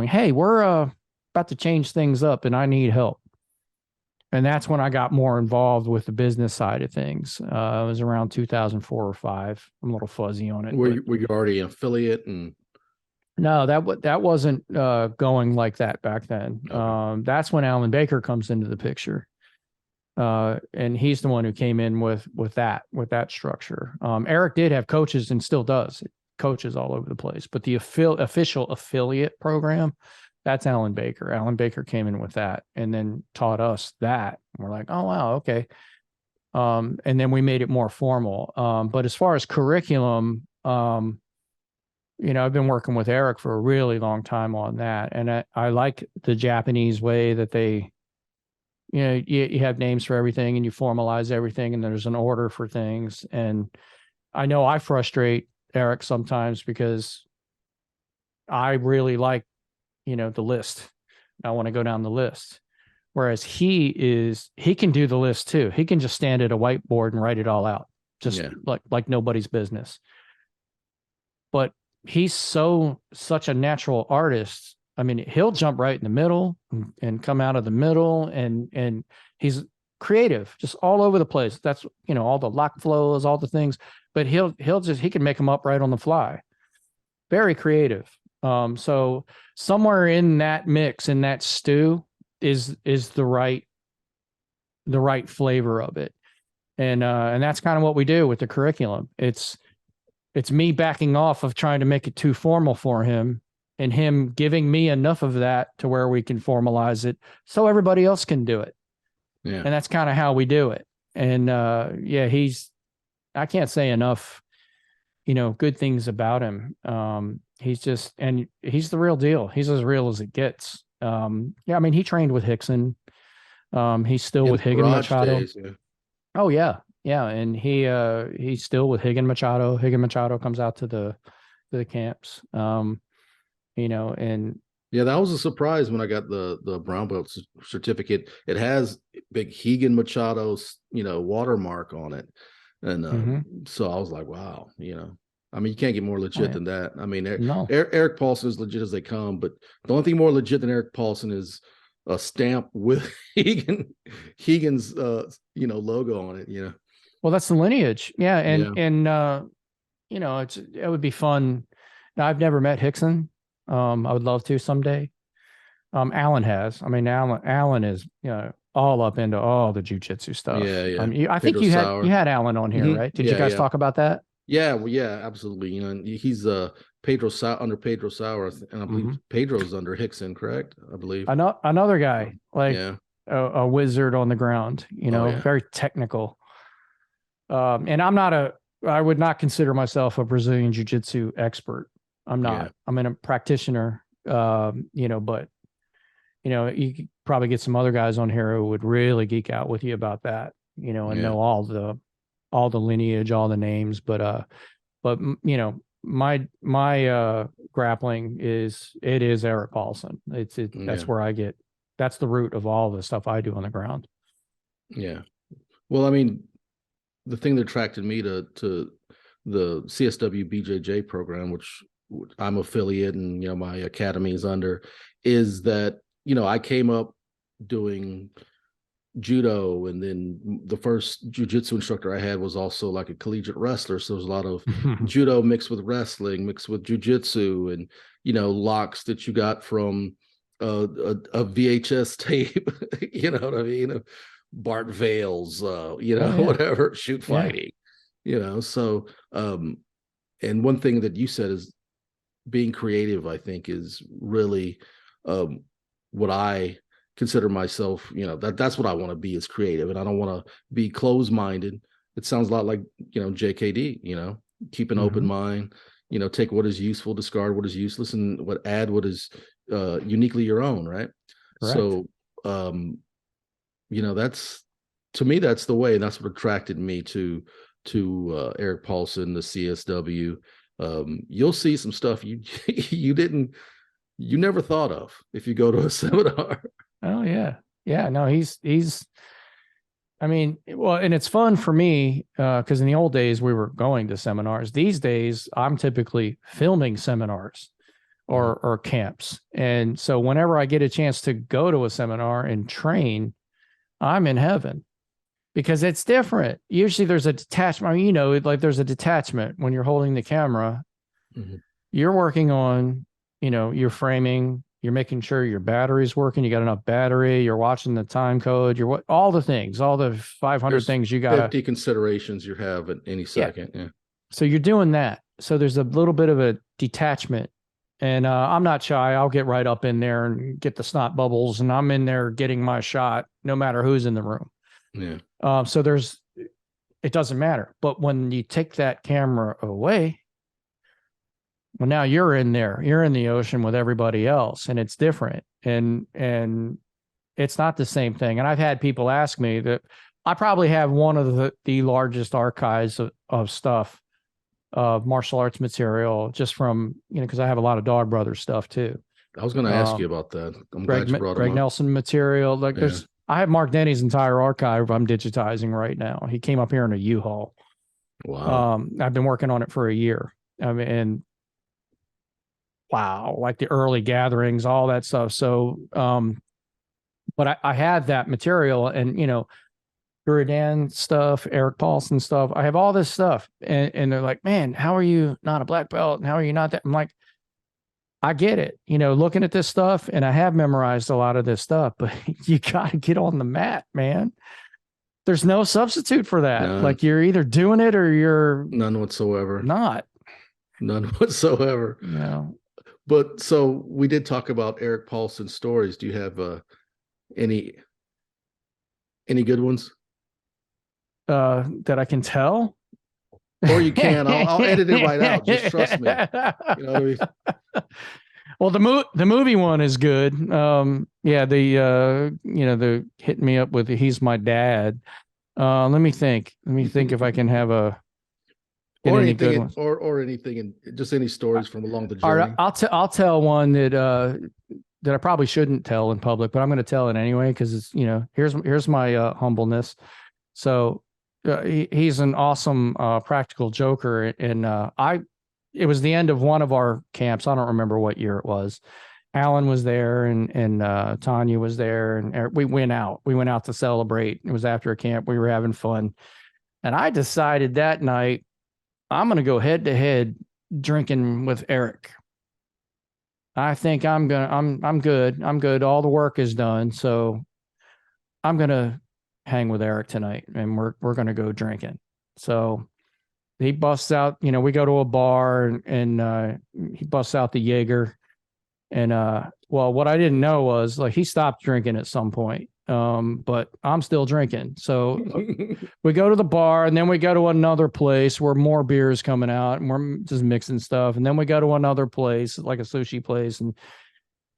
hey, we're, about to change things up and I need help. And that's when I got more involved with the business side of things. It was around 2004 or 5. I'm a little fuzzy on it. Were you already an affiliate? And no, that wasn't going like that back then. Okay. That's when Alan Baker comes into the picture, and he's the one who came in with that structure. Erik did have coaches and still does coaches all over the place, but the official affiliate program. That's Alan Baker. Alan Baker came in with that and then taught us that. We're like, oh, wow, okay. And then we made it more formal. But as far as curriculum, I've been working with Erik for a really long time on that. And I like the Japanese way that they, you have names for everything and you formalize everything and there's an order for things. And I know I frustrate Erik sometimes because I really like, the list. I want to go down the list. Whereas he can do the list too. He can just stand at a whiteboard and write it all out. Just like nobody's business. But he's such a natural artist. I mean, he'll jump right in the middle and come out of the middle and he's creative, just all over the place. That's, all the lock flows, all the things, but he can make them up right on the fly. Very creative. So somewhere in that mix, in that stew is the right flavor of it. And that's kind of what we do with the curriculum. It's me backing off of trying to make it too formal for him and him giving me enough of that to where we can formalize it so everybody else can do it. Yeah. And that's kind of how we do it. And I can't say enough, good things about him. He's the real deal. He's as real as it gets. He trained with Rickson. He's still with Rigan Machado. Days, yeah. Oh yeah. Yeah. And he's still with Rigan Machado. Rigan Machado comes out to the camps. And yeah, that was a surprise when I got the brown belt certificate. It has big Rigan Machado's, watermark on it. And so I was like, wow, you can't get more legit than that. I mean, Erik Paulson is legit as they come, but the only thing more legit than Erik Paulson is a stamp with Higan's logo on it. Well, that's the lineage. Yeah. And it would be fun. Now, I've never met Rickson. I would love to someday. Alan has. I mean, Alan is, all up into all the jiu-jitsu stuff. Yeah. I think you had Alan on here, right? Did you guys talk about that? Yeah, well, yeah, absolutely. He's Pedro under Pedro Sauer, and I believe Pedro's under Rickson, correct? I believe another guy a wizard on the ground. Very technical. And I would not consider myself a Brazilian jiu-jitsu expert. I'm not. Yeah. I'm a practitioner. But you probably get some other guys on here who would really geek out with you about that, you know, and know all the lineage, all the names. But you know, my grappling is Erik Paulson. That's where I get, that's the root of all the stuff I do on the ground. Yeah. Well, I mean, the thing that attracted me to the CSW BJJ program, which I'm affiliate and, you know, my academy is under, is that, you know, I came up doing judo, and then the first jiu-jitsu instructor I had was also like a collegiate wrestler. So there was a lot of judo mixed with wrestling, mixed with jiu-jitsu, and, you know, locks that you got from a VHS tape, you know what I mean? Bart Vale's, you know, whatever, shoot fighting, you know. So, and one thing that you said is being creative, I think, is really what I consider myself, you know, that's what I want to be, is creative. And I don't want to be closed-minded. It sounds a lot like, you know, JKD, you know, keep an open mind, you know, take what is useful, discard what is useless, and add what is uniquely your own, right? Correct. So, you know, that's, to me, that's the way, and that's what attracted me to Erik Paulson, the CSW. You'll see some stuff you never thought of if you go to a seminar. Oh yeah. No, he's I mean, well, and it's fun for me because in the old days we were going to seminars. These days I'm typically filming seminars or camps. And so whenever I get a chance to go to a seminar and train, I'm in heaven, because it's different. Usually there's a detachment. I mean, you know, like there's a detachment when you're holding the camera. You're working on, you know, your framing, you're making sure your battery's working, you got enough battery, you're watching the time code, all the things, all the 500 things you got. 50 considerations you have at any second. Yeah. So you're doing that. So there's a little bit of a detachment. And I'm not shy. I'll get right up in there and get the snot bubbles, and I'm in there getting my shot no matter who's in the room. Yeah. So it doesn't matter. But when you take that camera away, well, now you're in there. You're in the ocean with everybody else, and it's different. And it's not the same thing. And I've had people ask me that I probably have one of the largest archives of stuff, of martial arts material, just from, you know, because I have a lot of Dog Brothers stuff too. I was going to ask you about that. I'm glad you brought Greg Nelson material. Like I have Mark Denny's entire archive I'm digitizing right now. He came up here in a U-Haul. Wow. I've been working on it for a year. I mean, and wow, like the early gatherings, all that stuff. So, but I had that material, and, you know, Guro Dan stuff, Erik Paulson stuff. I have all this stuff. And they're like, man, how are you not a black belt? And how are you not that? I'm like, I get it. You know, looking at this stuff, and I have memorized a lot of this stuff, but you got to get on the mat, man. There's no substitute for that. None. Like, you're either doing it or you're none whatsoever. Not. None whatsoever. No. But so we did talk about Erik Paulson stories. Do you have any good ones? That I can tell, or you can. I'll edit it right out. Just trust me. You know what I mean? Well, the movie one is good. Yeah, the hitting me up with He's My Dad. Let me think if I can have or anything, or anything, and just any stories from along the journey. I'll tell one that I probably shouldn't tell in public, but I'm going to tell it anyway because it's, you know, here's my humbleness. So. He's an awesome practical joker, and it was the end of one of our camps. I don't remember what year it was. Alan was there, and Tanya was there, and Eric, we went out to celebrate. It was after a camp. We were having fun, and I decided that night I'm going to go head to head drinking with Eric. I think I'm good. I'm good. All the work is done, so I'm going to hang with Eric tonight, and we're going to go drinking. So he busts out, you know, we go to a bar, and he busts out the Jaeger. And well, what I didn't know was, like, he stopped drinking at some point. But I'm still drinking. So we go to the bar, and then we go to another place where more beer is coming out, and we're just mixing stuff. And then we go to another place, like a sushi place, and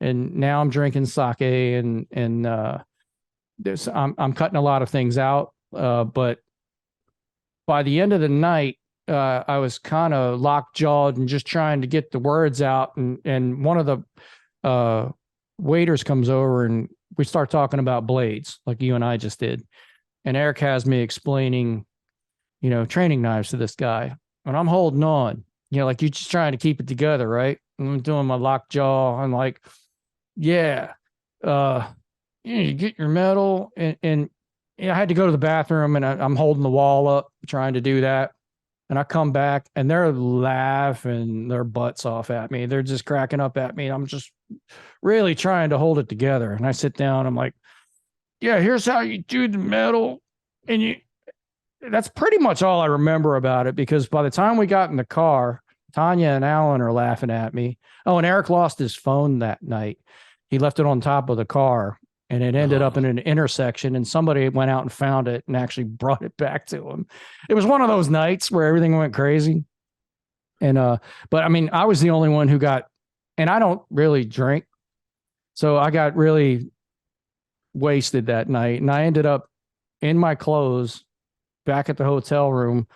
And now I'm drinking sake and I'm cutting a lot of things out. But by the end of the night, I was kind of locked jawed and just trying to get the words out. And one of the waiters comes over and we start talking about blades like you and I just did. And Erik has me explaining, training knives to this guy. And I'm holding on, like you're just trying to keep it together, right? And I'm doing my locked jaw. I'm like, yeah, you get your medal. And I had to go to the bathroom and I'm holding the wall up trying to do that. And I come back and they're laughing their butts off at me. They're just cracking up at me. I'm just really trying to hold it together. And I sit down. I'm like, yeah, here's how you do the medal. And that's pretty much all I remember about it, because by the time we got in the car, Tanya and Alan are laughing at me. Oh, and Erik lost his phone that night. He left it on top of the car and it ended up in an intersection, and somebody went out and found it and actually brought it back to him. It was one of those nights where everything went crazy. And, but I mean, I was the only one who got, and I don't really drink. So I got really wasted that night, and I ended up in my clothes back at the hotel room,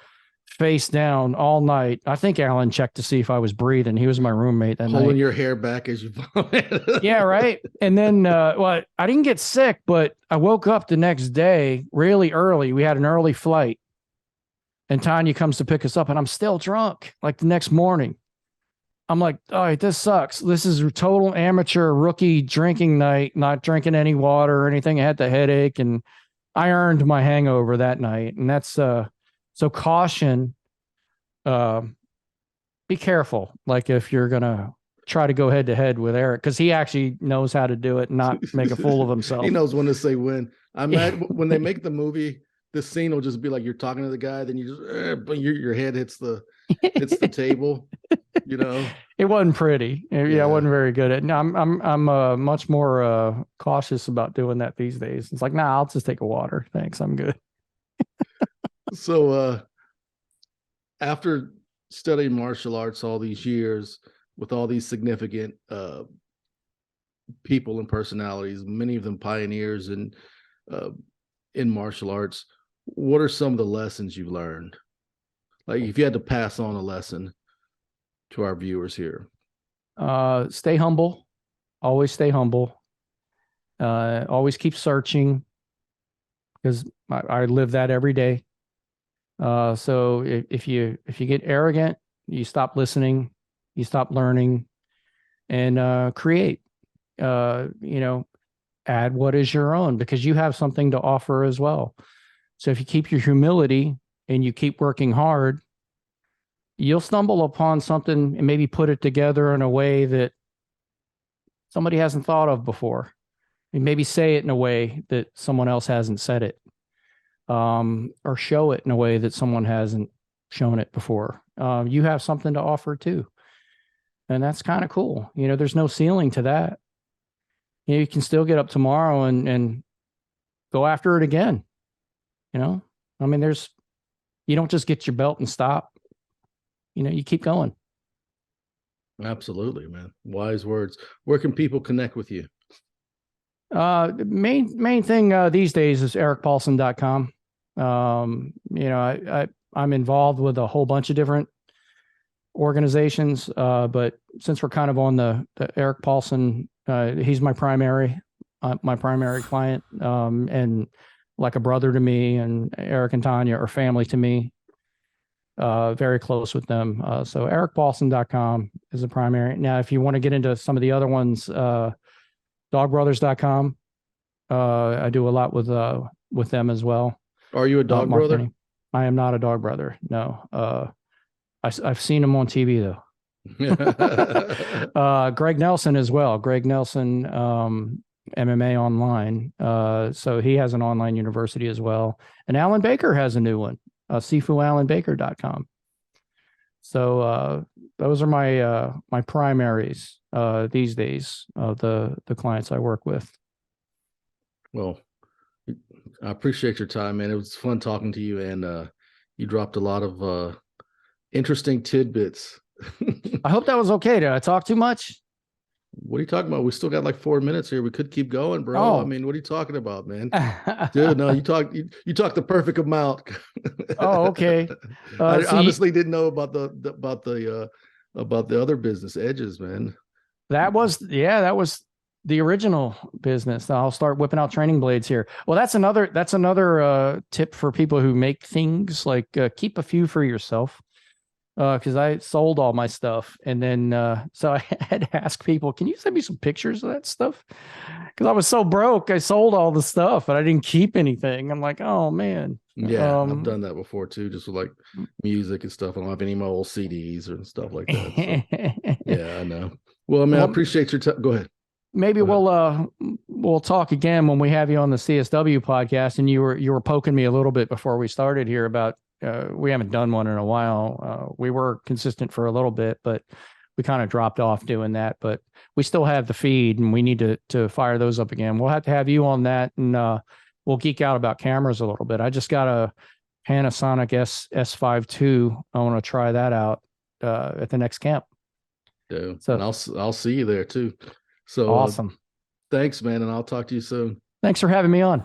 face down all night. I think Alan checked to see if I was breathing. He was my roommate that night. Pulling your hair back as you vomit. Yeah, right. And then, well, I didn't get sick, but I woke up the next day really early. We had an early flight, and Tanya comes to pick us up, and I'm still drunk. Like the next morning, I'm like, all right, this sucks. This is a total amateur rookie drinking night, not drinking any water or anything. I had the headache, and I earned my hangover that night. And that's, so caution, be careful. Like if you're going to try to go head to head with Erik, because he actually knows how to do it and not make a fool of himself. He knows when to say when. I'm mad when they make the movie, this scene will just be like, you're talking to the guy, then you just, but your head hits the table, It wasn't pretty. Yeah, I wasn't very good at it. I'm much more cautious about doing that these days. It's like, nah, I'll just take a water. Thanks. I'm good. So after studying martial arts all these years with all these significant people and personalities, many of them pioneers in martial arts, what are some of the lessons you've learned? Like if you had to pass on a lesson to our viewers here. Stay humble. Always stay humble. Always keep searching, because I live that every day. So if you get arrogant, you stop listening, you stop learning, and create. Add what is your own, because you have something to offer as well. So if you keep your humility and you keep working hard, you'll stumble upon something and maybe put it together in a way that somebody hasn't thought of before. And maybe say it in a way that someone else hasn't said it. Or show it in a way that someone hasn't shown it before. You have something to offer too. And that's kind of cool. There's no ceiling to that. You can still get up tomorrow and go after it again. I mean, you don't just get your belt and stop. You keep going. Absolutely, man. Wise words. Where can people connect with you? Main thing these days is erikpaulson.com. I'm involved with a whole bunch of different organizations, but since we're kind of on the Erik Paulson, he's my primary client, and like a brother to me, and Erik and Tanya are family to me. Very close with them. So erikpaulson.com is the primary. Now, if you want to get into some of the other ones, dogbrothers.com. I do a lot with them as well. Are you a dog brother? I am not a dog brother. No. I've seen him on TV though. Greg Nelson as well. Greg Nelson, MMA Online. So he has an online university as well. And Alan Baker has a new one, sifualanbaker.com. So those are my primaries these days of the clients I work with. Well, I appreciate your time, man. It was fun talking to you, and you dropped a lot of interesting tidbits. I hope that was okay. Did I talk too much? What are you talking about? We still got like 4 minutes here. We could keep going, bro. Oh. I mean, what are you talking about, man? Dude, no, you talk the perfect amount. Oh, okay. I honestly didn't know about the other business, Edges, man. That was the original business. I'll start whipping out training blades here. Well, that's another tip for people who make things, like keep a few for yourself. Because I sold all my stuff, and then so I had to ask people, can you send me some pictures of that stuff? Because I was so broke, I sold all the stuff, but I didn't keep anything. I'm like, oh man. Yeah, I've done that before too, just with like music and stuff. I don't have any of my old CDs or stuff like that. So, yeah, I know. Well, man, I appreciate your time. Go ahead. Maybe we'll talk again when we have you on the CSW podcast. And you were poking me a little bit before we started here about we haven't done one in a while. We were consistent for a little bit, but we kind of dropped off doing that. But we still have the feed, and we need to fire those up again. We'll have to have you on that, and we'll geek out about cameras a little bit. I just got a Panasonic S5 II. I want to try that out at the next camp. Yeah, so, and I'll see you there too. So awesome. Thanks, man, and I'll talk to you soon. Thanks for having me on.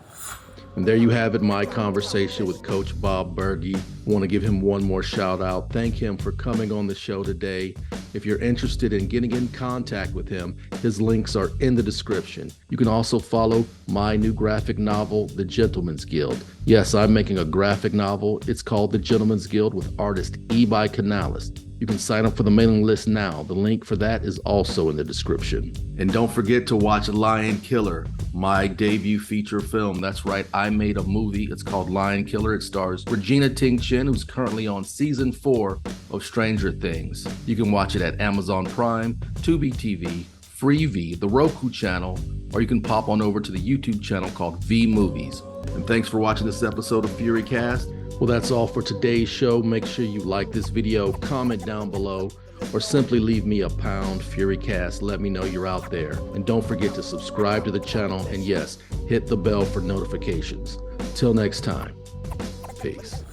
And there you have it, my conversation with Coach Bob Burgee. I want to give him one more shout out. Thank him for coming on the show today. If you're interested in getting in contact with him, his links are in the description. You can also follow my new graphic novel, The Gentleman's Guild. Yes, I'm making a graphic novel. It's called The Gentleman's Guild with artist Ebi Canales. You can sign up for the mailing list now. The link for that is also in the description. And don't forget to watch Lion Killer, my debut feature film. That's right, I made a movie. It's called Lion Killer. It stars Regina Ting-Chen, who's currently on season 4 of Stranger Things. You can watch it at Amazon Prime, Tubi TV, Freevee, the Roku channel, or you can pop on over to the YouTube channel called V Movies. And thanks for watching this episode of FURYCAST. Well, that's all for today's show. Make sure you like this video, comment down below, or simply leave me a pound, FURYCAST. Let me know you're out there. And don't forget to subscribe to the channel, and yes, hit the bell for notifications. Till next time, peace.